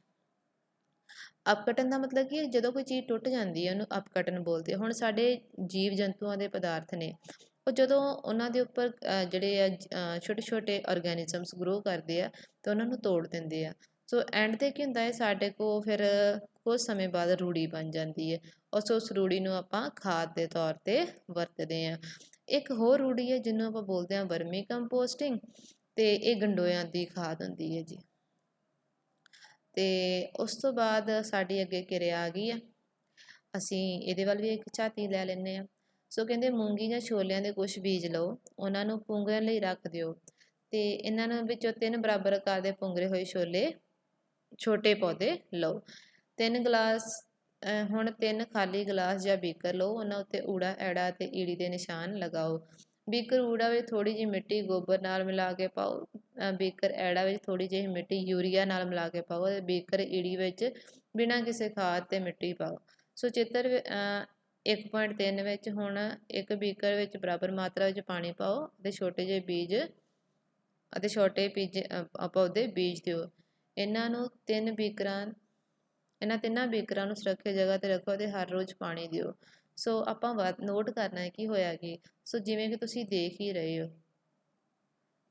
ਅਪਘਟਨ ਦਾ ਮਤਲਬ ਕਿ ਜਦੋਂ ਕੋਈ ਚੀਜ਼ ਟੁੱਟ ਜਾਂਦੀ ਹੈ ਉਹਨੂੰ ਅਪਘਟਨ ਬੋਲਦੇ ਆ। ਹੁਣ ਸਾਡੇ ਜੀਵ ਜੰਤੂਆਂ ਦੇ ਪਦਾਰਥ ਨੇ, ਉਹ ਜਦੋਂ ਉਹਨਾਂ ਦੇ ਉੱਪਰ ਜਿਹੜੇ ਆ ਛੋਟੇ ਛੋਟੇ ਆਰਗੈਨਿਜ਼ਮਸ ਗਰੋ ਕਰਦੇ ਆ ਤਾਂ ਉਹਨਾਂ ਨੂੰ ਤੋੜ ਦਿੰਦੇ ਆ। ਸੋ ਐਂਡ 'ਤੇ ਕੀ ਹੁੰਦਾ ਹੈ, ਸਾਡੇ ਕੋਲ ਫਿਰ ਕੁਝ ਸਮੇਂ ਬਾਅਦ ਰੂੜੀ ਬਣ ਜਾਂਦੀ ਹੈ। ਉਸ ਰੂੜੀ ਨੂੰ ਆਪਾਂ ਖਾਦ ਦੇ ਤੌਰ 'ਤੇ ਵਰਤਦੇ ਹਾਂ। ਇੱਕ ਹੋਰ ਰੂੜੀ ਹੈ ਜਿਹਨੂੰ ਆਪਾਂ ਬੋਲਦੇ ਹਾਂ ਵਰਮੀ ਕੰਪੋਸਟਿੰਗ, ਤੇ ਇਹ ਗੰਡੋਇਆਂ ਦੀ ਖਾਦ ਹੁੰਦੀ ਹੈ ਜੀ। ਤੇ ਉਸ ਤੋਂ ਬਾਅਦ ਸਾਡੀ ਅੱਗੇ ਕਿਰਿਆ ਆ ਗਈ ਆ, ਅਸੀਂ ਇਹਦੇ ਵੱਲ ਵੀ ਇੱਕ ਝਾਤੀ ਲੈ ਲੈਂਦੇ ਹਾਂ। ਸੋ ਕਹਿੰਦੇ ਮੂੰਗੀ ਜਾਂ ਛੋਲਿਆਂ ਦੇ ਕੁਝ ਬੀਜ ਲਓ, ਉਹਨਾਂ ਨੂੰ ਪੁੰਗਰਨ ਲਈ ਰੱਖ ਦਿਓ, ਤੇ ਇਹਨਾਂ ਨੂੰ ਵਿੱਚੋਂ 3 ਬਰਾਬਰ ਆਕਾਰ ਦੇ ਪੁੰਗਰੇ ਹੋਏ ਛੋਟੇ ਪੌਦੇ ਲਓ। 3 ਗਲਾਸ ਹੁਣ 3 ਖਾਲੀ ਗਲਾਸ ਜਾਂ ਬੀਕਰ ਲਓ, ਉਹਨਾਂ ਉੱਤੇ ਊੜਾ, ਐੜਾ ਤੇ ਈੜੀ ਦੇ ਨਿਸ਼ਾਨ ਲਗਾਓ। ਬੀਕਰ ਊੜਾ ਵਿੱਚ ਥੋੜ੍ਹੀ ਜਿਹੀ ਮਿੱਟੀ ਗੋਬਰ ਨਾਲ ਮਿਲਾ ਕੇ ਪਾਓ। ਬੀਕਰ ਐੜਾ ਵਿੱਚ ਥੋੜ੍ਹੀ ਜਿਹੀ ਮਿੱਟੀ ਯੂਰੀਆ ਨਾਲ ਮਿਲਾ ਕੇ ਪਾਓ, ਅਤੇ ਬੀਕਰ ਈੜੀ ਵਿੱਚ ਬਿਨਾਂ ਕਿਸੇ ਖਾਦ ਤੇ ਮਿੱਟੀ ਪਾਓ। ਸੋ ਚਿੱਤਰ 1.3 ਵਿੱਚ ਹੁਣ ਇੱਕ ਬੀਕਰ ਵਿੱਚ ਬਰਾਬਰ ਮਾਤਰਾ ਵਿੱਚ ਪਾਣੀ ਪਾਓ ਅਤੇ ਛੋਟੇ ਜਿਹੇ ਬੀਜ ਅਤੇ ਛੋਟੇ ਪੌਦੇ ਬੀਜ ਦਿਓ। ਇਹਨਾਂ ਤਿੰਨਾਂ ਬੀਕਰਾਂ ਨੂੰ ਸੁਰੱਖਿਅਤ ਜਗ੍ਹਾ 'ਤੇ ਰੱਖੋ ਅਤੇ ਹਰ ਰੋਜ਼ ਪਾਣੀ ਦਿਓ। ਸੋ ਆਪਾਂ ਨੋਟ ਕਰਨਾ ਹੈ ਕੀ ਹੋਇਆ ਕੀ। ਸੋ ਜਿਵੇਂ ਕਿ ਤੁਸੀਂ ਦੇਖ ਹੀ ਰਹੇ ਹੋ,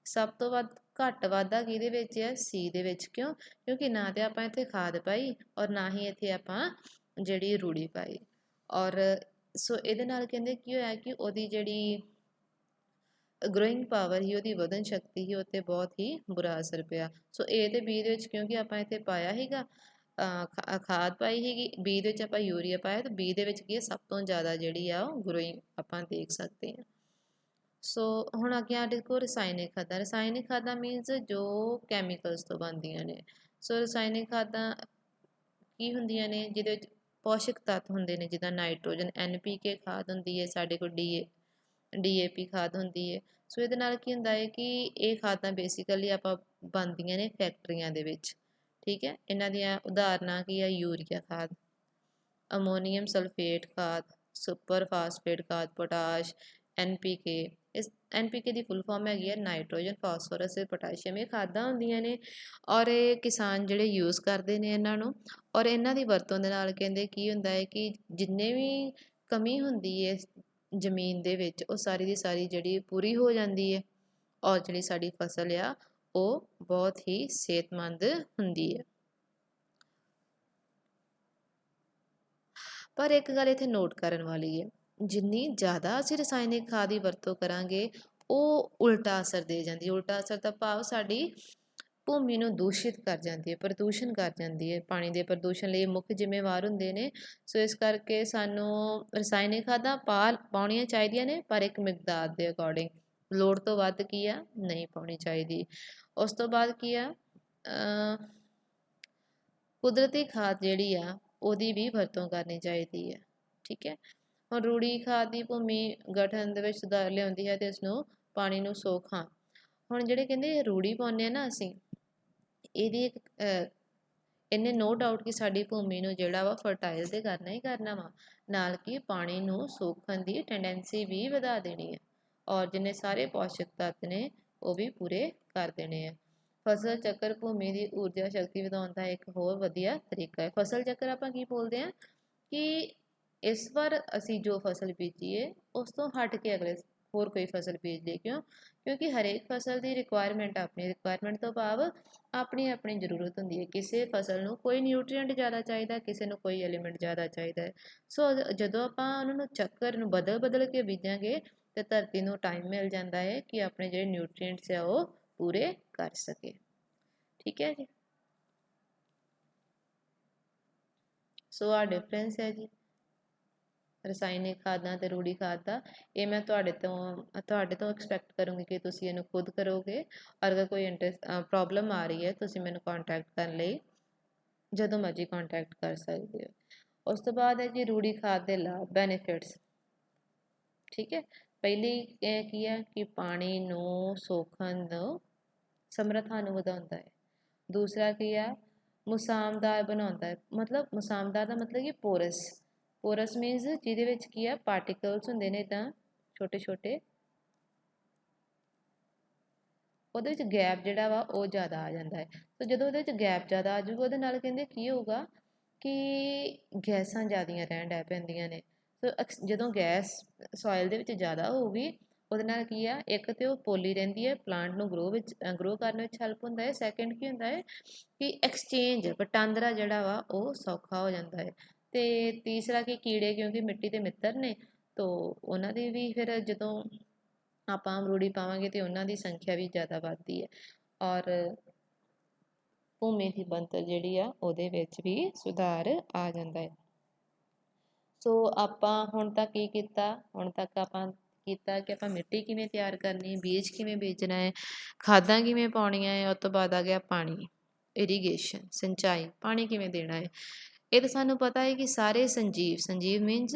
ਸਭ ਤੋਂ ਘੱਟ ਵਾਧਾ ਕਿਹਦੇ ਵਿੱਚ ਹੈ? ਸੀ ਦੇ ਵਿੱਚ। ਕਿਉਂ? ਕਿਉਂਕਿ ਨਾ ਤੇ ਆਪਾਂ ਇੱਥੇ ਖਾਦ ਪਾਈ ਔਰ ਨਾ ਹੀ ਇੱਥੇ ਆਪਾਂ ਜਿਹੜੀ ਰੂੜੀ ਪਾਈ। ਔਰ ਸੋ ਇਹਦੇ ਨਾਲ ਕਹਿੰਦੇ ਕੀ ਹੋਇਆ ਕਿ ਉਹਦੀ ਜਿਹੜੀ ਗਰੋਇੰਗ ਪਾਵਰ ਹੀ, ਉਹਦੀ ਵਧਣ ਸ਼ਕਤੀ ਹੀ, ਉੱਤੇ ਬਹੁਤ ਹੀ ਬੁਰਾ ਅਸਰ ਪਿਆ। ਸੋ ਏ ਤੇ ਬੀ ਦੇ ਵਿੱਚ ਕਿਉਂਕਿ ਆਪਾਂ ਇੱਥੇ ਪਾਇਆ ਸੀਗਾ ਖਾਦ ਪਾਈ ਸੀਗੀ, ਬੀ ਦੇ ਵਿੱਚ ਆਪਾਂ ਯੂਰੀਆ ਪਾਇਆ, ਤੇ ਬੀ ਦੇ ਵਿੱਚ ਕੀ ਹੈ ਸਭ ਤੋਂ ਜ਼ਿਆਦਾ ਜਿਹੜੀ ਆ ਉਹ ਗਰੋਇੰਗ ਆਪਾਂ ਦੇਖ ਸਕਦੇ ਹਾਂ। ਸੋ ਹੁਣ ਅੱਗੇ ਸਾਡੇ ਕੋਲ ਰਸਾਇਣਿਕ ਖਾਦਾਂ। ਰਸਾਇਣਿਕ ਖਾਦਾਂ ਮੀਨਸ ਜੋ ਕੈਮੀਕਲਸ ਤੋਂ ਬਣਦੀਆਂ ਨੇ। ਸੋ ਰਸਾਇਣਿਕ ਖਾਦਾਂ ਕੀ ਹੁੰਦੀਆਂ ਨੇ? ਜਿਹਦੇ ਵਿੱਚ ਪੋਸ਼ਕ ਤੱਤ ਹੁੰਦੇ ਨੇ, ਜਿੱਦਾਂ ਨਾਈਟ੍ਰੋਜਨ, NPK ਖਾਦ ਹੁੰਦੀ ਹੈ, ਸਾਡੇ ਕੋਲ DAP ਖਾਦ ਹੁੰਦੀ ਹੈ। ਸੋ ਇਹਦੇ ਨਾਲ ਕੀ ਹੁੰਦਾ ਹੈ ਕਿ ਇਹ ਖਾਦਾਂ ਬੇਸਿਕਲੀ ਆਪਾਂ ਬਣਦੀਆਂ ਨੇ ਫੈਕਟਰੀਆਂ ਦੇ ਵਿੱਚ। ਠੀਕ ਹੈ, ਇਹਨਾਂ ਦੀਆਂ ਉਦਾਹਰਨਾਂ ਕੀ ਆ? ਯੂਰੀਆ ਖਾਦ, ਅਮੋਨੀਅਮ ਸਲਫੇਟ ਖਾਦ, ਸੁਪਰ ਫਾਸਫੇਟ ਖਾਦ, ਪੋਟਾਸ਼, NPK। ਇਸ NPK ਦੀ ਫੁੱਲ ਫਾਰਮ ਹੈਗੀ ਹੈ ਨਾਈਟ੍ਰੋਜਨ, ਫਾਸਫੋਰਸ ਤੇ ਪੋਟਾਸ਼ੀਅਮ। ਇਹ ਖਾਦਾਂ ਹੁੰਦੀਆਂ ਨੇ ਔਰ ਇਹ ਕਿਸਾਨ ਜਿਹੜੇ ਯੂਜ਼ ਕਰਦੇ ਨੇ ਇਹਨਾਂ ਨੂੰ, ਔਰ ਇਹਨਾਂ ਦੀ ਵਰਤੋਂ ਦੇ ਨਾਲ ਕਹਿੰਦੇ ਕੀ ਹੁੰਦਾ ਹੈ ਕਿ ਜਿੰਨੇ ਵੀ ਕਮੀ ਹੁੰਦੀ ਹੈ ਜ਼ਮੀਨ ਦੇ ਵਿੱਚ, ਉਹ ਸਾਰੀ ਦੀ ਸਾਰੀ ਜਿਹੜੀ ਪੂਰੀ ਹੋ ਜਾਂਦੀ ਹੈ, ਔਰ ਜਿਹੜੀ ਸਾਡੀ ਫਸਲ ਆ ਉਹ ਬਹੁਤ ਹੀ ਸਿਹਤਮੰਦ ਹੁੰਦੀ ਹੈ। ਪਰ ਇੱਕ ਗੱਲ ਇੱਥੇ ਨੋਟ ਕਰਨ ਵਾਲੀ ਹੈ, ਜਿੰਨੀ ਜ਼ਿਆਦਾ ਅਸੀਂ ਰਸਾਇਣਿਕ ਖਾਦ ਦੀ ਵਰਤੋਂ ਕਰਾਂਗੇ ਉਹ ਉਲਟਾ ਅਸਰ ਦੇ ਜਾਂਦੀ ਹੈ। ਉਲਟਾ ਅਸਰ ਦਾ ਭਾਵ ਸਾਡੀ ਭੂਮੀ ਨੂੰ ਦੂਸ਼ਿਤ ਕਰ ਜਾਂਦੀ ਹੈ, ਪ੍ਰਦੂਸ਼ਣ ਕਰ ਜਾਂਦੀ ਹੈ। ਪਾਣੀ ਦੇ ਪ੍ਰਦੂਸ਼ਣ ਲਈ ਮੁੱਖ ਜ਼ਿੰਮੇਵਾਰ ਹੁੰਦੇ ਨੇ। ਸੋ ਇਸ ਕਰਕੇ ਸਾਨੂੰ ਰਸਾਇਣਿਕ ਖਾਦਾਂ ਪਾਉਣੀਆਂ ਚਾਹੀਦੀਆਂ ਨੇ, ਪਰ ਇੱਕ ਮਿਕਦਾਰ ਦੇ ਅਕੋਰਡਿੰਗ। ਲੋੜ ਤੋਂ ਵੱਧ ਕੀ ਆ, ਨਹੀਂ ਪਾਉਣੀ ਚਾਹੀਦੀ। ਉਸ ਤੋਂ ਬਾਅਦ ਕੀ ਆ, ਕੁਦਰਤੀ ਖਾਦ ਜਿਹੜੀ ਆ ਉਹਦੀ ਵੀ ਵਰਤੋਂ ਕਰਨੀ ਚਾਹੀਦੀ ਹੈ। ਠੀਕ ਹੈ। ਹੁਣ ਰੂੜੀ ਖਾਦ ਦੀ ਭੂਮੀ ਗਠਨ ਦੇ ਵਿੱਚ ਸੁਧਾਰ ਲਿਆਉਂਦੀ ਹੈ ਤੇ ਉਸਨੂੰ ਪਾਣੀ ਨੂੰ ਸੋਖਾਂ। ਹੁਣ ਜਿਹੜੇ ਕਹਿੰਦੇ ਰੂੜੀ ਪਾਉਂਦੇ ਆ ਨਾ ਅਸੀਂ, ਇਹਦੀ ਇੱਕ ਇਹਨੇ ਨੋ ਡਾਊਟ ਕਿ ਸਾਡੀ ਭੂਮੀ ਨੂੰ ਜਿਹੜਾ ਵਾ ਫਰਟਾਈਲ ਤੇ ਕਰਨਾ ਹੀ ਕਰਨਾ ਵਾ, ਨਾਲ ਕਿ ਪਾਣੀ ਨੂੰ ਸੋਖਣ ਦੀ ਟੈਂਡੈਂਸੀ ਵੀ ਵਧਾ ਦੇਣੀ ਹੈ, ਔਰ ਜਿੰਨੇ ਸਾਰੇ ਪੌਸ਼ਟਿਕ ਤੱਤ ਨੇ ਉਹ ਵੀ ਪੂਰੇ ਕਰ ਦੇਣੇ ਆ। ਫਸਲ ਚੱਕਰ ਭੂਮੀ ਦੀ ਊਰਜਾ ਸ਼ਕਤੀ ਵਧਾਉਣ ਦਾ ਇੱਕ ਹੋਰ ਵਧੀਆ ਤਰੀਕਾ ਹੈ। ਫਸਲ ਚੱਕਰ ਆਪਾਂ ਕੀ ਬੋਲਦੇ ਹਾਂ ਕਿ ਇਸ ਵਾਰ ਅਸੀਂ ਜੋ ਫਸਲ ਬੀਜੀਏ ਉਸ ਤੋਂ ਹਟ ਕੇ ਅਗਲੇ ਹੋਰ ਕੋਈ ਫਸਲ ਬੀਜ ਲਈਏ। ਕਿਉਂ? ਕਿਉਂਕਿ ਹਰੇਕ ਫਸਲ ਦੀ ਰਿਕੁਆਇਰਮੈਂਟ, ਆਪਣੀ ਰਿਕੁਆਇਰਮੈਂਟ ਤੋਂ ਭਾਵ ਆਪਣੀ ਆਪਣੀ ਜ਼ਰੂਰਤ ਹੁੰਦੀ ਹੈ। ਕਿਸੇ ਫਸਲ ਨੂੰ ਕੋਈ ਨਿਊਟਰੀਐਂਟ ਜ਼ਿਆਦਾ ਚਾਹੀਦਾ, ਕਿਸੇ ਨੂੰ ਕੋਈ ਐਲੀਮੈਂਟ ਜ਼ਿਆਦਾ ਚਾਹੀਦਾ ਹੈ। ਸੋ ਜਦੋਂ ਆਪਾਂ ਉਹਨਾਂ ਨੂੰ ਚੱਕਰ ਨੂੰ ਬਦਲ ਕੇ ਬੀਜਾਂਗੇ ਤੇ ਧਰਤੀ ਨੂੰ ਟਾਈਮ ਮਿਲ ਜਾਂਦਾ ਹੈ ਕਿ ਆਪਣੇ ਜਿਹੜੇ ਨਿਊਟਰੀਐਂਟਸ ਆ ਉਹ ਪੂਰੇ ਕਰ ਸਕੇ। ਠੀਕ ਹੈ ਜੀ। ਸੋ ਆ ਡਿਫਰੈਂਸ ਹੈ ਜੀ ਰਸਾਇਣਿਕ ਖਾਦਾਂ ਤੇ ਰੂੜੀ ਖਾਦ ਦਾ। ਇਹ ਮੈਂ ਤੁਹਾਡੇ ਤੋਂ ਐਕਸਪੈਕਟ ਕਰੂੰਗੀ ਕਿ ਤੁਸੀਂ ਇਹਨੂੰ ਖੁਦ ਕਰੋਗੇ। ਔਰ ਅਗਰ ਕੋਈ ਪ੍ਰੋਬਲਮ ਆ ਰਹੀ ਹੈ ਤੁਸੀਂ ਮੈਨੂੰ ਕੰਟੈਕਟ ਕਰਨ ਲਈ ਜਦੋਂ ਮਰਜ਼ੀ ਕੰਟੈਕਟ ਕਰ ਸਕਦੇ ਹੋ। ਉਸ ਤੋਂ ਬਾਅਦ ਹੈ ਜੀ ਰੂੜੀ ਖਾਦ ਦੇ ਲਾਭ, ਬੈਨੀਫਿਟਸ। ਠੀਕ ਹੈ। ਪਹਿਲੀ ਇਹ ਕੀ ਹੈ ਕਿ ਪਾਣੀ ਨੂੰ ਸੋਖਣ ਦੀ ਸਮਰੱਥਾ ਨੂੰ ਵਧਾਉਂਦਾ ਹੈ। ਦੂਸਰਾ ਕੀ ਹੈ, ਮੁਸਾਮਦਾਰ ਬਣਾਉਂਦਾ ਹੈ। ਮਤਲਬ ਮੁਸਾਮਦਾਰ ਦਾ ਮਤਲਬ ਕਿ ਪੋਰਸ। ਪੋਰਸ ਮੀਨਸ ਜਿਹਦੇ ਵਿੱਚ ਕੀ ਆ, ਪਾਰਟੀਕਲਸ ਹੁੰਦੇ ਨੇ ਇੱਦਾਂ ਛੋਟੇ ਛੋਟੇ, ਉਹਦੇ ਵਿੱਚ ਗੈਪ ਜਿਹੜਾ ਵਾ ਉਹ ਜ਼ਿਆਦਾ ਆ ਜਾਂਦਾ ਹੈ। ਸੋ ਜਦੋਂ ਉਹਦੇ ਵਿੱਚ ਗੈਪ ਜ਼ਿਆਦਾ ਆ ਜਾਊਗਾ ਉਹਦੇ ਨਾਲ ਕਹਿੰਦੇ ਕੀ ਹੋਊਗਾ ਕਿ ਗੈਸਾਂ ਜ਼ਿਆਦੀਆਂ ਰਹਿਣ ਲੱਗ ਪੈਂਦੀਆਂ ਨੇ। ਸੋ ਜਦੋਂ ਗੈਸ ਸੋਇਲ ਦੇ ਵਿੱਚ ਜ਼ਿਆਦਾ ਹੋਊਗੀ ਉਹਦੇ ਨਾਲ ਕੀ ਆ, ਇੱਕ ਤੇ ਉਹ ਪੋਲੀ ਰਹਿੰਦੀ ਹੈ, ਪਲਾਂਟ ਨੂੰ ਗਰੋ ਕਰਨ ਵਿੱਚ ਹੈਲਪ ਹੁੰਦਾ ਹੈ। ਸੈਕਿੰਡ ਕੀ ਹੁੰਦਾ ਹੈ ਕਿ ਐਕਸਚੇਂਜ, ਵਟਾਂਦਰਾ ਜਿਹੜਾ ਵਾ ਉਹ ਸੌਖਾ ਹੋ ਜਾਂਦਾ ਹੈ। ਤੇ ਤੀਸਰਾ ਕਿ ਕੀੜੇ, ਕਿਉਂਕਿ ਮਿੱਟੀ ਦੇ ਮਿੱਤਰ ਨੇ, ਤਾਂ ਉਹਨਾਂ ਦੀ ਵੀ ਫਿਰ ਜਦੋਂ ਆਪਾਂ ਰੂੜੀ ਪਾਵਾਂਗੇ ਤੇ ਉਹਨਾਂ ਦੀ ਸੰਖਿਆ ਵੀ ਜ਼ਿਆਦਾ ਵੱਧਦੀ ਹੈ, ਔਰ ਭੂਮੀ ਦੀ ਬਣਤਰ ਜਿਹੜੀ ਆ ਉਹਦੇ ਵਿੱਚ ਵੀ ਸੁਧਾਰ ਆ ਜਾਂਦਾ ਹੈ। ਸੋ ਆਪਾਂ ਹੁਣ ਤੱਕ ਕੀ ਕੀਤਾ, ਹੁਣ ਤੱਕ ਆਪਾਂ ਕੀਤਾ ਕਿ ਆਪਾਂ ਮਿੱਟੀ ਕਿਵੇਂ ਤਿਆਰ ਕਰਨੀ, ਬੀਜ ਕਿਵੇਂ ਬੀਜਣਾ ਹੈ, ਖਾਦਾਂ ਕਿਵੇਂ ਪਾਉਣੀਆਂ ਹੈ, ਉਸ ਤੋਂ ਬਾਅਦ ਆ ਗਿਆ ਪਾਣੀ, ਇਰੀਗੇਸ਼ਨ, ਸਿੰਚਾਈ, ਪਾਣੀ ਕਿਵੇਂ ਦੇਣਾ ਹੈ। ਇਹ ਤਾਂ ਸਾਨੂੰ ਪਤਾ ਹੈ ਕਿ ਸਾਰੇ ਸੰਜੀਵ ਮੀਨਸ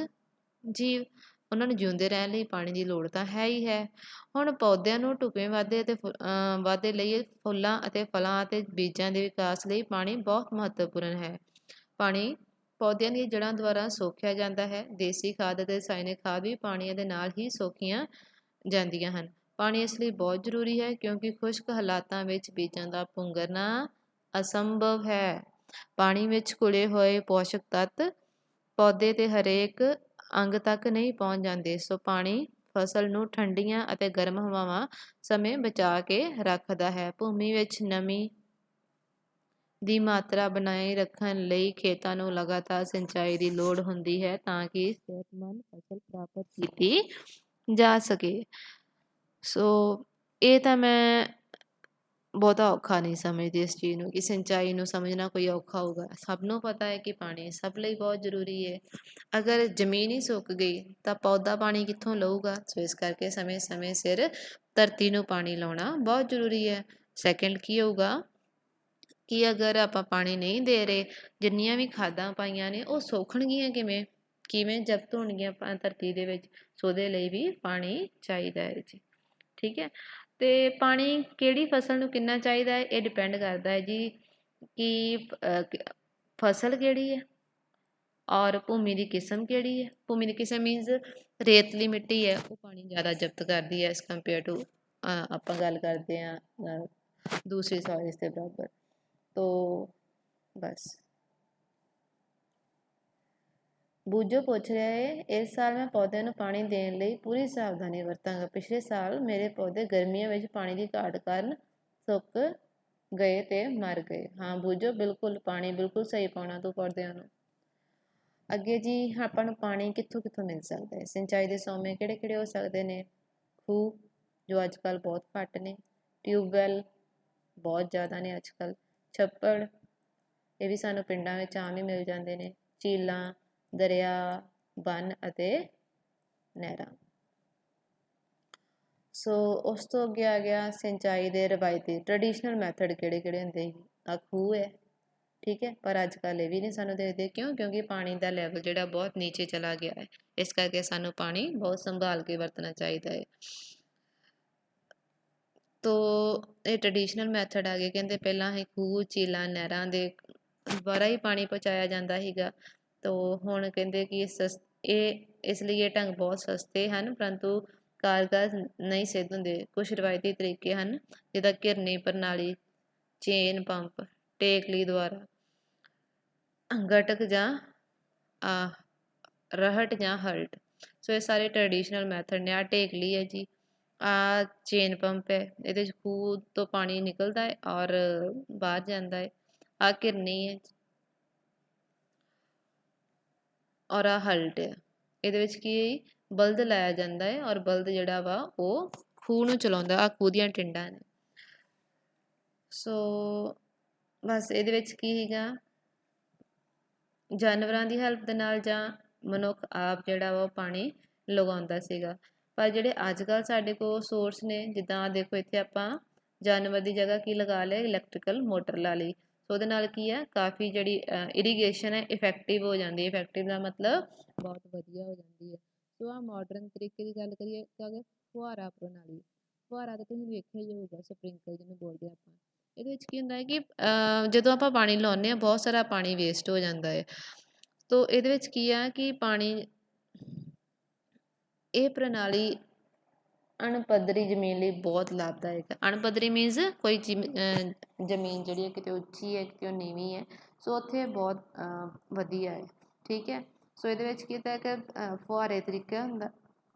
ਜੀਵ, ਉਹਨਾਂ ਨੂੰ ਜਿਉਂਦੇ ਰਹਿਣ ਲਈ ਪਾਣੀ ਦੀ ਲੋੜ ਤਾਂ ਹੈ ਹੀ ਹੈ। ਹੁਣ ਪੌਦਿਆਂ ਨੂੰ ਢੁਕਵੇਂ ਵਾਧੇ ਲਈ, ਫੁੱਲਾਂ ਅਤੇ ਫਲਾਂ ਅਤੇ ਬੀਜਾਂ ਦੇ ਵਿਕਾਸ ਲਈ ਪਾਣੀ ਬਹੁਤ ਮਹੱਤਵਪੂਰਨ ਹੈ। ਪਾਣੀ ਪੌਦਿਆਂ ਦੀਆਂ ਜੜ੍ਹਾਂ ਦੁਆਰਾ ਸੋਖਿਆ ਜਾਂਦਾ ਹੈ। ਦੇਸੀ ਖਾਦ ਅਤੇ ਰਸਾਇਣਿਕ ਖਾਦ ਵੀ ਪਾਣੀ ਦੇ ਨਾਲ ਹੀ ਸੋਖੀਆਂ ਜਾਂਦੀਆਂ ਹਨ। ਪਾਣੀ ਇਸ ਲਈ ਬਹੁਤ ਜ਼ਰੂਰੀ ਹੈ ਕਿਉਂਕਿ ਖੁਸ਼ਕ ਹਾਲਾਤਾਂ ਵਿੱਚ ਬੀਜਾਂ ਦਾ ਪੁੰਗਰਨਾ ਅਸੰਭਵ ਹੈ। ਪਾਣੀ ਵਿੱਚ ਘੁਲੇ ਹੋਏ ਪੋਸ਼ਕ ਤੱਤ ਪੌਦੇ ਦੇ ਹਰੇਕ ਅੰਗ ਤੱਕ ਨਹੀਂ ਪਹੁੰਚ ਜਾਂਦੇ। ਸੋ ਪਾਣੀ ਫਸਲ ਨੂੰ ਠੰਡੀਆਂ ਅਤੇ ਗਰਮ ਹਵਾਵਾਂ ਸਮੇਂ ਬਚਾ ਕੇ ਰੱਖਦਾ ਹੈ। ਭੂਮੀ ਵਿੱਚ ਨਮੀ ਦੀ ਮਾਤਰਾ ਬਣਾਈ ਰੱਖਣ ਲਈ ਖੇਤਾਂ ਨੂੰ ਲਗਾਤਾਰ ਸਿੰਚਾਈ ਦੀ ਲੋੜ ਹੁੰਦੀ ਹੈ ਤਾਂ ਕਿ ਸਿਹਤਮੰਦ ਫਸਲ ਪ੍ਰਾਪਤ ਕੀਤੀ ਜਾ ਸਕੇ। ਸੋ ਇਹ ਤਾਂ ਮੈਂ ਬਹੁਤਾ ਔਖਾ ਨਹੀਂ ਸਮਝਦੀ ਇਸ ਚੀਜ਼ ਨੂੰ ਕਿ ਸਿੰਚਾਈ ਨੂੰ ਸਮਝਣਾ ਕੋਈ ਔਖਾ ਹੋਊਗਾ। ਸਭ ਨੂੰ ਪਤਾ ਹੈ ਕਿ ਪਾਣੀ ਸਭ ਲਈ ਬਹੁਤ ਜ਼ਰੂਰੀ ਹੈ। ਅਗਰ ਜ਼ਮੀਨ ਹੀ ਸੁੱਕ ਗਈ ਤਾਂ ਪੌਦਾ ਪਾਣੀ ਕਿੱਥੋਂ ਲਊਗਾ। ਸੋ ਇਸ ਕਰਕੇ ਸਮੇਂ ਸਿਰ ਧਰਤੀ ਨੂੰ ਪਾਣੀ ਲਾਉਣਾ ਬਹੁਤ ਜ਼ਰੂਰੀ ਹੈ। ਸੈਕਿੰਡ ਕੀ ਹੋਊਗਾ ਕਿ ਅਗਰ ਆਪਾਂ ਪਾਣੀ ਨਹੀਂ ਦੇ ਰਹੇ, ਜਿੰਨੀਆਂ ਵੀ ਖਾਦਾਂ ਪਾਈਆਂ ਨੇ ਉਹ ਸੋਖਣਗੀਆਂ ਕਿਵੇਂ ਜ਼ਬਤ ਹੋਣਗੀਆਂ ਧਰਤੀ ਦੇ ਵਿੱਚ। ਸੋ ਉਹਦੇ ਲਈ ਵੀ ਪਾਣੀ ਚਾਹੀਦਾ ਹੈ ਜੀ। ਠੀਕ ਹੈ। ਤੇ ਪਾਣੀ ਕਿਹੜੀ ਫਸਲ ਨੂੰ ਕਿੰਨਾ ਚਾਹੀਦਾ ਹੈ ਇਹ ਡਿਪੈਂਡ ਕਰਦਾ ਹੈ ਜੀ ਕਿ ਫਸਲ ਕਿਹੜੀ ਹੈ ਔਰ ਭੂਮੀ ਦੀ ਕਿਸਮ ਕਿਹੜੀ ਹੈ। ਭੂਮੀ ਦੀ ਕਿਸਮ ਮੀਨਸ ਰੇਤਲੀ ਮਿੱਟੀ ਹੈ ਉਹ ਪਾਣੀ ਜ਼ਿਆਦਾ ਜ਼ਬਤ ਕਰਦੀ ਹੈ ਐਸ ਕੰਪੇਅਰ ਟੂ ਆਪਾਂ ਗੱਲ ਕਰਦੇ ਹਾਂ ਦੂਸਰੀ ਸੋਇਲਸ ਦੇ ਬਰਾਬਰ। ਤੋ ਬਸ ਬੂਜੋ ਪੁੱਛ ਰਿਹਾ ਹੈ, ਇਸ ਸਾਲ ਮੈਂ ਪੌਦਿਆਂ ਨੂੰ ਪਾਣੀ ਦੇਣ ਲਈ ਪੂਰੀ ਸਾਵਧਾਨੀ ਵਰਤਾਂਗਾ। ਪਿਛਲੇ ਸਾਲ ਮੇਰੇ ਪੌਦੇ ਗਰਮੀਆਂ ਵਿੱਚ ਪਾਣੀ ਦੀ ਘਾਟ ਕਾਰਨ ਸੁੱਕ ਗਏ ਤੇ ਮਰ ਗਏ। ਹਾਂ ਬੂਜੋ, ਬਿਲਕੁਲ ਪਾਣੀ ਬਿਲਕੁਲ ਸਹੀ ਪਾਉਣਾ ਤੂੰ ਪੌਦਿਆਂ ਨੂੰ। ਅੱਗੇ ਜੀ ਆਪਾਂ ਨੂੰ ਪਾਣੀ ਕਿੱਥੋਂ ਮਿਲ ਸਕਦਾ ਹੈ। ਸਿੰਚਾਈ ਦੇ ਸੋਮੇ ਕਿਹੜੇ ਹੋ ਸਕਦੇ ਨੇ। ਖੂਹ ਜੋ ਅੱਜ ਕੱਲ੍ਹ ਬਹੁਤ ਘੱਟ ਨੇ, ਟਿਊਬਵੈੱਲ, ਬਹੁਤ ਜ਼ਿਆਦਾ ਨੇ ਅੱਜ ਕੱਲ੍ਹ। ਛੱਪੜ, ਇਹ ਵੀ ਸਾਨੂੰ ਪਿੰਡਾਂ ਵਿੱਚ ਆਮ ਹੀ ਮਿਲ ਜਾਂਦੇ ਨੇ। ਝੀਲਾਂ, ਦਰਿਆ, ਬੰਨ ਅਤੇ ਨਹਿਰਾਂ। ਸੋ ਉਸ ਤੋਂ ਅੱਗੇ ਆ ਗਿਆ ਸਿੰਚਾਈ ਦੇ ਰਵਾਇਤੀ ਟ੍ਰੈਡੀਸ਼ਨਲ ਮੈਥਡ ਕਿਹੜੇ ਕਿਹੜੇ ਹੁੰਦੇ ਸੀ। ਆ ਖੂਹ ਹੈ, ਠੀਕ ਹੈ, ਪਰ ਅੱਜ ਕੱਲ੍ਹ ਇਹ ਵੀ ਨਹੀਂ ਸਾਨੂੰ ਦੇਖਦੇ। ਕਿਉਂ? ਕਿਉਂਕਿ ਪਾਣੀ ਦਾ ਲੈਵਲ ਜਿਹੜਾ ਬਹੁਤ ਨੀਚੇ ਚਲਾ ਗਿਆ ਹੈ। ਇਸ ਕਰਕੇ ਸਾਨੂੰ ਪਾਣੀ ਬਹੁਤ ਸੰਭਾਲ ਕੇ ਵਰਤਣਾ ਚਾਹੀਦਾ ਹੈ। ਤੋ ਇਹ ਟ੍ਰੈਡੀਸ਼ਨਲ ਮੈਥਡ ਆ ਗਏ। ਕਹਿੰਦੇ ਪਹਿਲਾਂ ਹੀ ਖੂਹ, ਝੀਲਾਂ, ਨਹਿਰਾਂ ਦੇ ਦੁਆਰਾ ਹੀ ਪਾਣੀ ਪਹੁੰਚਾਇਆ ਜਾਂਦਾ ਸੀਗਾ। ਤੋ ਹੁਣ ਕਹਿੰਦੇ ਕਿ ਇਹ ਇਸ ਲਈ ਇਹ ਢੰਗ ਬਹੁਤ ਸਸਤੇ ਹਨ, ਪਰੰਤੂ ਕਾਰਗਰ ਨਹੀਂ ਸਿੱਧ ਹੁੰਦੇ। ਕੁਝ ਰਵਾਇਤੀ ਤਰੀਕੇ ਹਨ, ਜਿੱਦਾਂ ਘਿਰਨੀ ਪ੍ਰਣਾਲੀ, ਚੇਨ ਪੰਪ, ਟੇਕਲੀ ਦੁਆਰਾ, ਗਟਕ ਜਾਂ ਰਹਟ ਜਾਂ ਹਲਟ। ਸੋ ਇਹ ਸਾਰੇ ਟ੍ਰੈਡੀਸ਼ਨਲ ਮੈਥਡ ਨੇ। ਆ ਟੇਕਲੀ ਹੈ ਜੀ, ਆ ਚੇਨ ਪੰਪ ਹੈ, ਇਹਦੇ 'ਚ ਖੂਹ ਤੋਂ ਪਾਣੀ ਨਿਕਲਦਾ ਹੈ ਔਰ ਬਾਹਰ ਜਾਂਦਾ ਹੈ। ਆ ਘਿਰਨੀ ਹੈ ਔਰ ਆ ਹਲਟ ਹੈ। ਇਹਦੇ ਵਿੱਚ ਕੀ ਬਲਦ ਲਾਇਆ ਜਾਂਦਾ ਹੈ ਔਰ ਬਲਦ ਜਿਹੜਾ ਵਾ ਉਹ ਖੂਹ ਨੂੰ ਚਲਾਉਂਦਾ। ਆ ਖੂਹ ਦੀਆਂ ਟਿੰਡਾਂ ਨੇ। ਸੋ ਬਸ ਇਹਦੇ ਵਿੱਚ ਕੀ ਸੀਗਾ, ਜਾਨਵਰਾਂ ਦੀ ਹੈਲਪ ਦੇ ਨਾਲ ਜਾਂ ਮਨੁੱਖ ਆਪ ਜਿਹੜਾ ਵਾ ਉਹ ਪਾਣੀ ਲਗਾਉਂਦਾ ਸੀਗਾ। ਪਰ ਜਿਹੜੇ ਅੱਜ ਕੱਲ੍ਹ ਸਾਡੇ ਕੋਲ ਸੋਰਸ ਨੇ, ਜਿੱਦਾਂ ਦੇਖੋ ਇੱਥੇ ਆਪਾਂ ਜਾਨਵਰ ਦੀ ਜਗ੍ਹਾ ਕੀ ਲਗਾ ਲਿਆ, ਇਲੈਕਟ੍ਰੀਕਲ ਮੋਟਰ ਲਾ ਲਈ। ਸੋ ਉਹਦੇ ਨਾਲ ਕੀ ਹੈ, ਕਾਫੀ ਜਿਹੜੀ ਇਰੀਗੇਸ਼ਨ ਹੈ ਇਫੈਕਟਿਵ ਹੋ ਜਾਂਦੀ ਹੈ। ਇਫੈਕਟਿਵ ਦਾ ਮਤਲਬ ਬਹੁਤ ਵਧੀਆ ਹੋ ਜਾਂਦੀ ਹੈ। ਸੋ ਆ ਮਾਡਰਨ ਤਰੀਕੇ ਦੀ ਗੱਲ ਕਰੀਏ ਤਾਂ ਫੁਹਾਰਾ ਪ੍ਰਣਾਲੀ। ਫੁਹਾਰਾ ਤਾਂ ਤੁਸੀਂ ਵੇਖਿਆ ਹੀ ਹੋਊਗਾ, ਸਪ੍ਰਿੰਕਲ ਜਿਹਨੂੰ ਬੋਲਦੇ ਆਪਾਂ। ਇਹਦੇ ਵਿੱਚ ਕੀ ਹੁੰਦਾ ਹੈ ਕਿ ਜਦੋਂ ਆਪਾਂ ਪਾਣੀ ਲਾਉਂਦੇ ਹਾਂ, ਬਹੁਤ ਸਾਰਾ ਪਾਣੀ ਵੇਸਟ ਹੋ ਜਾਂਦਾ ਹੈ। ਤੋ ਇਹਦੇ ਵਿੱਚ ਕੀ ਆ ਕਿ ਪਾਣੀ, ਇਹ ਪ੍ਰਣਾਲੀ ਅਣਪੱਧਰੀ ਜ਼ਮੀਨ ਲਈ ਬਹੁਤ ਲਾਭਦਾਇਕ ਹੈ। ਅਣਪੱਧਰੀ ਮੀਨਜ਼ ਕੋਈ ਜ਼ਮੀਨ ਜਿਹੜੀ ਹੈ ਕਿਤੇ ਉੱਚੀ ਹੈ, ਕਿਤੇ ਉਹ ਨੀਵੀਂ ਹੈ। ਸੋ ਉੱਥੇ ਬਹੁਤ ਵਧੀਆ ਹੈ, ਠੀਕ ਹੈ। ਸੋ ਇਹਦੇ ਵਿੱਚ ਕੀ ਹੁੰਦਾ ਕਿ ਫੁਹਾਰੇ ਤਰੀਕਾ ਹੁੰਦਾ,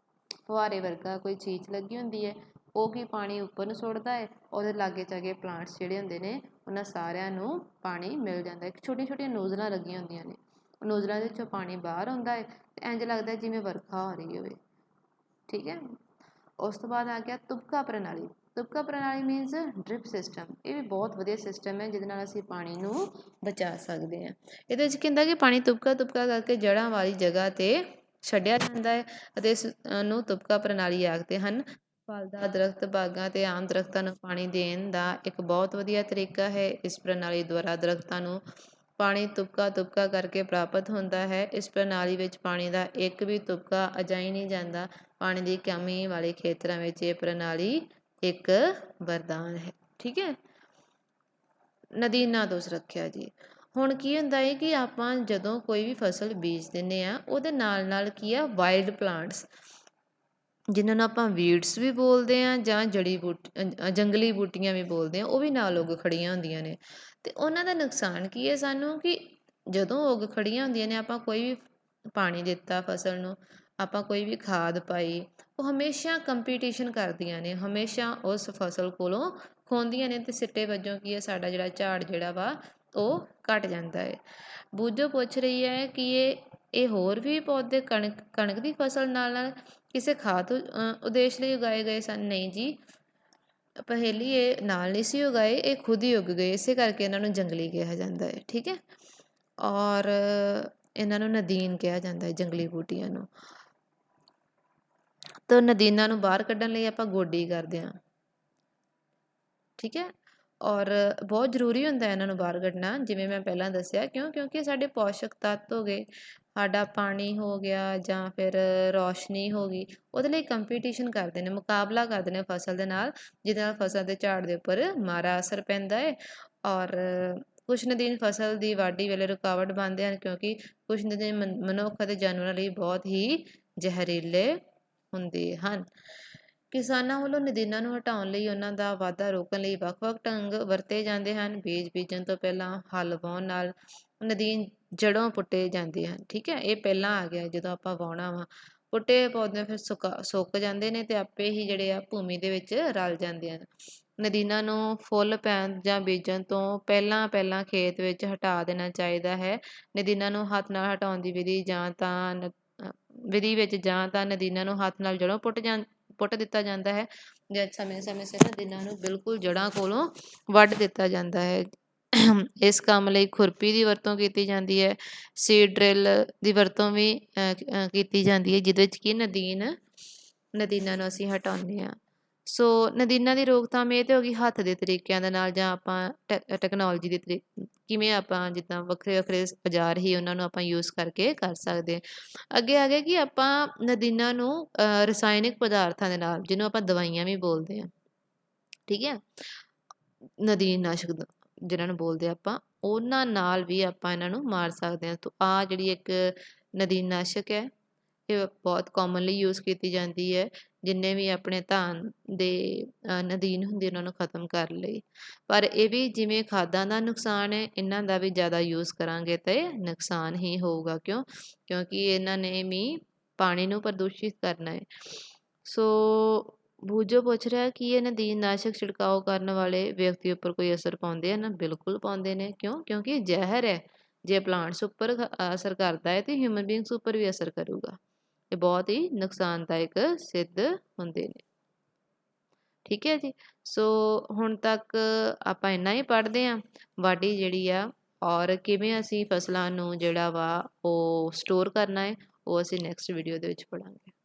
ਫੁਹਾਰੇ ਵਰਗਾ ਕੋਈ ਚੀਜ਼ ਲੱਗੀ ਹੁੰਦੀ ਹੈ, ਉਹ ਕੀ ਪਾਣੀ ਉੱਪਰ ਨੂੰ ਸੁੱਟਦਾ ਹੈ। ਉਹਦੇ ਲਾਗੇ ਚਾਗੇ ਪਲਾਂਟਸ ਜਿਹੜੇ ਹੁੰਦੇ ਨੇ, ਉਹਨਾਂ ਸਾਰਿਆਂ ਨੂੰ ਪਾਣੀ ਮਿਲ ਜਾਂਦਾ ਹੈ। ਛੋਟੀਆਂ ਛੋਟੀਆਂ ਨੋਜ਼ਲਾਂ ਲੱਗੀਆਂ ਹੁੰਦੀਆਂ ਨੇ, ਨੋਜ਼ਲਾਂ ਦੇ ਵਿੱਚੋਂ ਪਾਣੀ ਬਾਹਰ ਆਉਂਦਾ ਹੈ ਅਤੇ ਇੰਝ ਲੱਗਦਾ ਜਿਵੇਂ ਵਰਖਾ ਹੋ ਰਹੀ ਹੋਵੇ, ਠੀਕ ਹੈ। ਉਸ ਤੋਂ ਬਾਅਦ ਆ ਗਿਆ ਤੁਪਕਾ ਪ੍ਰਣਾਲੀ। ਤੁਪਕਾ ਪ੍ਰਣਾਲੀ ਮੀਨਜ਼ ਡ੍ਰਿਪ ਸਿਸਟਮ। ਇਹ ਵੀ ਬਹੁਤ ਵਧੀਆ ਸਿਸਟਮ ਹੈ, ਜਿਹਦੇ ਨਾਲ ਅਸੀਂ ਪਾਣੀ ਨੂੰ ਬਚਾ ਸਕਦੇ ਹਾਂ। ਇਹਦੇ ਵਿੱਚ ਕੀ ਹੁੰਦਾ ਕਿ ਪਾਣੀ ਤੁਪਕਾ ਤੁਪਕਾ ਕਰਕੇ ਜੜ੍ਹਾਂ ਵਾਲੀ ਜਗ੍ਹਾ 'ਤੇ ਛੱਡਿਆ ਜਾਂਦਾ ਹੈ ਅਤੇ ਇਸ ਨੂੰ ਤੁਪਕਾ ਪ੍ਰਣਾਲੀ ਆਖਦੇ ਹਨ। ਫਲਦਾਰ ਦਰਖਤ, ਬਾਗਾਂ ਅਤੇ ਆਮ ਦਰਖਤਾਂ ਨੂੰ ਪਾਣੀ ਦੇਣ ਦਾ ਇੱਕ ਬਹੁਤ ਵਧੀਆ ਤਰੀਕਾ ਹੈ। ਇਸ ਪ੍ਰਣਾਲੀ ਦੁਆਰਾ ਦਰਖਤਾਂ ਨੂੰ ਪਾਣੀ ਤੁਪਕਾ ਤੁਪਕਾ ਕਰਕੇ ਪ੍ਰਾਪਤ ਹੁੰਦਾ ਹੈ। ਇਸ ਪ੍ਰਣਾਲੀ ਵਿੱਚ ਪਾਣੀ ਦਾ ਇੱਕ ਵੀ ਤੁਪਕਾ ਅਜਾਈ ਨਹੀਂ ਜਾਂਦਾ। ਪਾਣੀ ਦੀ ਕਮੀ ਵਾਲੇ ਖੇਤਰਾਂ ਵਿੱਚ ਇਹ ਪ੍ਰਣਾਲੀ ਇੱਕ ਵਰਦਾਨ ਹੈ, ਠੀਕ ਹੈ। ਨਦੀਨਾਂ ਤੋਂ ਸੁਰੱਖਿਆ ਜੀ। ਹੁਣ ਕੀ ਹੁੰਦਾ ਹੈ ਕਿ ਆਪਾਂ ਜਦੋਂ ਕੋਈ ਵੀ ਫਸਲ ਬੀਜ ਦਿੰਦੇ ਹਾਂ, ਉਹਦੇ ਨਾਲ ਨਾਲ ਕੀ ਆ, ਵਾਈਲਡ ਪਲਾਂਟਸ, ਜਿਨ੍ਹਾਂ ਨੂੰ ਆਪਾਂ ਵੀਡਸ ਵੀ ਬੋਲਦੇ ਹਾਂ ਜਾਂ ਜੰਗਲੀ ਬੂਟੀਆਂ ਵੀ ਬੋਲਦੇ ਹਾਂ, ਉਹ ਵੀ ਨਾਲ ਉੱਗ ਖੜੀਆਂ ਹੁੰਦੀਆਂ ਨੇ। ਅਤੇ ਉਹਨਾਂ ਦਾ ਨੁਕਸਾਨ ਕੀ ਹੈ ਸਾਨੂੰ, ਕਿ ਜਦੋਂ ਉੱਗ ਖੜੀਆਂ ਹੁੰਦੀਆਂ ਨੇ, ਆਪਾਂ ਕੋਈ ਵੀ ਪਾਣੀ ਦਿੱਤਾ ਫਸਲ ਨੂੰ, ਆਪਾਂ ਕੋਈ ਵੀ ਖਾਦ ਪਾਈ, ਉਹ ਹਮੇਸ਼ਾ ਕੰਪੀਟੀਸ਼ਨ ਕਰਦੀਆਂ ਨੇ, ਹਮੇਸ਼ਾ ਉਸ ਫਸਲ ਕੋਲੋਂ ਖੋਹਦੀਆਂ ਨੇ। ਅਤੇ ਸਿੱਟੇ ਵਜੋਂ ਕੀ ਹੈ, ਸਾਡਾ ਜਿਹੜਾ ਝਾੜ ਜਿਹੜਾ ਵਾ ਉਹ ਘੱਟ ਜਾਂਦਾ ਹੈ। ਬੂਝੋ ਪੁੱਛ ਰਹੀ ਹੈ ਕਿ ਇਹ ਹੋਰ ਵੀ ਪੌਦੇ ਕਣਕ ਦੀ ਫਸਲ ਨਾਲ ਕਿਸੇ ਖਾਸ ਉਦੇਸ਼ ਲਈ ਉਗਾਏ ਗਏ ਸਨ? ਨਹੀਂ ਜੀ, ਪਹੇਲੀ ਇਹ ਨਾਲ ਨਹੀਂ ਸੀ ਉਗਾਏ, ਇਹ ਖੁਦ ਹੀ ਉੱਗ ਗਏ। ਇਸੇ ਕਰਕੇ ਇਹਨਾਂ ਨੂੰ ਜੰਗਲੀ ਕਿਹਾ ਜਾਂਦਾ ਹੈ, ਠੀਕ ਹੈ। ਔਰ ਇਹਨਾਂ ਨੂੰ ਨਦੀਨ ਕਿਹਾ ਜਾਂਦਾ ਹੈ, ਜੰਗਲੀ ਬੂਟੀਆਂ ਨੂੰ। ਤਾਂ ਨਦੀਨਾਂ ਨੂੰ ਬਾਹਰ ਕੱਢਣ ਲਈ ਆਪਾਂ ਗੋਡੀ ਕਰਦੇ ਹਾਂ, ਠੀਕ ਹੈ। ਔਰ ਬਹੁਤ ਜ਼ਰੂਰੀ ਹੁੰਦਾ ਇਹਨਾਂ ਨੂੰ ਬਾਹਰ ਕੱਢਣਾ, ਜਿਵੇਂ ਮੈਂ ਪਹਿਲਾਂ ਦੱਸਿਆ। ਕਿਉਂ? ਕਿਉਂਕਿ ਸਾਡੇ ਪੋਸ਼ਕ ਤੱਤ ਹੋ ਗਏ, ਸਾਡਾ ਪਾਣੀ ਹੋ ਗਿਆ ਜਾਂ ਫਿਰ ਰੌਸ਼ਨੀ ਹੋ ਗਈ, ਉਹਦੇ ਲਈ ਕੰਪੀਟੀਸ਼ਨ ਕਰਦੇ ਨੇ, ਮੁਕਾਬਲਾ ਕਰਦੇ ਨੇ ਫਸਲ ਦੇ ਨਾਲ, ਜਿਹਦੇ ਨਾਲ ਫਸਲ ਦੇ ਝਾੜ ਦੇ ਉੱਪਰ ਮਾੜਾ ਅਸਰ ਪੈਂਦਾ ਹੈ। ਔਰ ਕੁਛ ਨਦੀਨ ਫਸਲ ਦੀ ਵਾਢੀ ਵੇਲੇ ਰੁਕਾਵਟ ਬਣਦੇ ਹਨ, ਕਿਉਂਕਿ ਕੁਛ ਨਦੀਨ ਮਨੁੱਖ ਅਤੇ ਜਾਨਵਰਾਂ ਲਈ ਬਹੁਤ ਹੀ ਜ਼ਹਿਰੀਲੇ ਹੁੰਦੇ ਹਨ। ਕਿਸਾਨਾਂ ਵੱਲੋਂ ਨਦੀਨਾਂ ਨੂੰ ਹਟਾਉਣ ਲਈ, ਉਹਨਾਂ ਦਾ ਵਾਧਾ ਰੋਕਣ ਲਈ ਵੱਖ-ਵੱਖ ਢੰਗ ਵਰਤੇ ਜਾਂਦੇ ਹਨ। ਬੀਜ ਬੀਜਣ ਤੋਂ ਪਹਿਲਾਂ ਹਲ ਵਾਹੁਣ ਨਾਲ ਨਦੀਨ ਜੜ੍ਹੋਂ ਪੁੱਟੇ ਜਾਂਦੇ ਹਨ, ਠੀਕ ਹੈ। ਇਹ ਪਹਿਲਾਂ ਆ ਗਿਆ, ਜਦੋਂ ਆਪਾਂ ਵਾਹੁਣਾ ਵਾ, ਪੁੱਟੇ ਪੌਦੇ ਫਿਰ ਸੁੱਕ ਜਾਂਦੇ ਨੇ ਅਤੇ ਆਪੇ ਹੀ ਜਿਹੜੇ ਆ ਭੂਮੀ ਦੇ ਵਿੱਚ ਰਲ ਜਾਂਦੇ ਹਨ। ਨਦੀਨਾਂ ਨੂੰ ਫੁੱਲ ਪੈਣ ਜਾਂ ਬੀਜਣ ਤੋਂ ਪਹਿਲਾਂ ਖੇਤ ਵਿੱਚ ਹਟਾ ਦੇਣਾ ਚਾਹੀਦਾ ਹੈ। ਨਦੀਨਾਂ ਨੂੰ ਹੱਥ ਨਾਲ ਹਟਾਉਣ ਦੀ ਵਿਧੀ ਵਿੱਚ ਜਾਂ ਤਾਂ ਨਦੀਨਾਂ ਨੂੰ ਹੱਥ ਨਾਲ ਜੜ੍ਹੋਂ ਪੁੱਟ ਦਿੱਤਾ ਜਾਂਦਾ ਹੈ, ਜਾਂ ਸਮੇਂ-ਸਮੇਂ ਸਿਰ ਨਦੀਨਾਂ ਨੂੰ ਬਿਲਕੁਲ ਜੜ੍ਹਾਂ ਕੋਲੋਂ ਵੱਢ ਦਿੱਤਾ ਜਾਂਦਾ ਹੈ। ਇਸ ਕੰਮ ਲਈ ਖੁਰਪੀ ਦੀ ਵਰਤੋਂ ਕੀਤੀ ਜਾਂਦੀ ਹੈ। ਸੀਡ ਡਰਿਲ ਦੀ ਵਰਤੋਂ ਵੀ ਕੀਤੀ ਜਾਂਦੀ ਹੈ, ਜਿਹਦੇ ਵਿੱਚ ਕਿ ਨਦੀਨਾਂ ਨੂੰ ਅਸੀਂ ਹਟਾਉਂਦੇ ਹਾਂ। ਸੋ ਨਦੀਨਾਂ ਦੀ ਰੋਕਥਾਮ ਇਹ ਤਾਂ ਹੋ ਗਈ ਹੱਥ ਦੇ ਤਰੀਕਿਆਂ ਦੇ ਨਾਲ, ਜਾਂ ਆਪਾਂ ਟੈਕਨੋਲੋਜੀ ਦੇ ਕਿਵੇਂ ਆਪਾਂ ਜਿੱਦਾਂ ਵੱਖਰੇ ਔਜ਼ਾਰ ਹੀ ਉਹਨਾਂ ਨੂੰ ਆਪਾਂ ਯੂਜ਼ ਕਰਕੇ ਕਰ ਸਕਦੇ ਹਾਂ। ਅੱਗੇ ਆ ਗਿਆ ਕਿ ਆਪਾਂ ਨਦੀਨਾਂ ਨੂੰ ਰਸਾਇਣਿਕ ਪਦਾਰਥਾਂ ਦੇ ਨਾਲ, ਜਿਹਨੂੰ ਆਪਾਂ ਦਵਾਈਆਂ ਵੀ ਬੋਲਦੇ ਹਾਂ, ਠੀਕ ਹੈ, ਨਦੀਨਨਾਸ਼ਕ ਜਿਹਨਾਂ ਨੂੰ ਬੋਲਦੇ ਆਪਾਂ, ਉਹਨਾਂ ਨਾਲ ਵੀ ਆਪਾਂ ਇਹਨਾਂ ਨੂੰ ਮਾਰ ਸਕਦੇ ਹਾਂ। ਤਾਂ ਆਹ ਜਿਹੜੀ ਇੱਕ ਨਦੀਨਨਾਸ਼ਕ ਹੈ, ਇਹ ਬਹੁਤ ਕਾਮਨਲੀ ਯੂਜ਼ ਕੀਤੀ ਜਾਂਦੀ ਹੈ, ਜਿੰਨੇ ਵੀ ਆਪਣੇ ਧਾਨ ਦੇ ਨਦੀਨ ਹੁੰਦੇ ਉਹਨਾਂ ਨੂੰ ਖ਼ਤਮ ਕਰਨ ਲਈ। ਪਰ ਇਹ ਵੀ ਜਿਵੇਂ ਖਾਦਾਂ ਦਾ ਨੁਕਸਾਨ ਹੈ, ਇਹਨਾਂ ਦਾ ਵੀ ਜ਼ਿਆਦਾ ਯੂਜ਼ ਕਰਾਂਗੇ ਤਾਂ ਨੁਕਸਾਨ ਹੀ ਹੋਊਗਾ। ਕਿਉਂਕਿ ਇਹਨਾਂ ਨੇ ਵੀ ਪਾਣੀ ਨੂੰ ਪ੍ਰਦੂਸ਼ਿਤ ਕਰਨਾ ਹੈ। ਸੋ ਬੂਜੋ ਪੁੱਛ ਰਿਹਾ ਕਿ ਇਹ ਨਦੀਨਨਾਸ਼ਕ ਛਿੜਕਾਓ ਕਰਨ ਵਾਲੇ ਵਿਅਕਤੀ ਉੱਪਰ ਕੋਈ ਅਸਰ ਪਾਉਂਦੇ ਹਨ? ਬਿਲਕੁਲ ਪਾਉਂਦੇ ਨੇ। ਕਿਉਂਕਿ ਇਹ ਜ਼ਹਿਰ ਹੈ। ਜੇ ਪਲਾਂਟਸ ਉੱਪਰ ਅਸਰ ਕਰਦਾ ਹੈ ਤੇ ਹਿਊਮਨ ਬੀਇੰਗਸ ਉੱਪਰ ਵੀ ਅਸਰ ਕਰੂਗਾ। ਇਹ ਬਹੁਤ ਹੀ ਨੁਕਸਾਨਦਾਇਕ ਸਿੱਧ ਹੁੰਦੇ ਨੇ। ਠੀਕ ਹੈ ਜੀ। ਸੋ ਹੁਣ ਤੱਕ ਆਪਾਂ ਇੰਨਾ ਹੀ ਪੜ੍ਹਦੇ ਹਾਂ, ਵਾਢੀ ਜਿਹੜੀ ਆ ਔਰ ਕਿਵੇਂ ਅਸੀਂ ਫਸਲਾਂ ਨੂੰ ਜਿਹੜਾ ਵਾ ਉਹ ਸਟੋਰ ਕਰਨਾ ਹੈ, ਉਹ ਅਸੀਂ ਨੈਕਸਟ ਵੀਡੀਓ ਦੇ ਵਿੱਚ ਪੜ੍ਹਾਂਗੇ।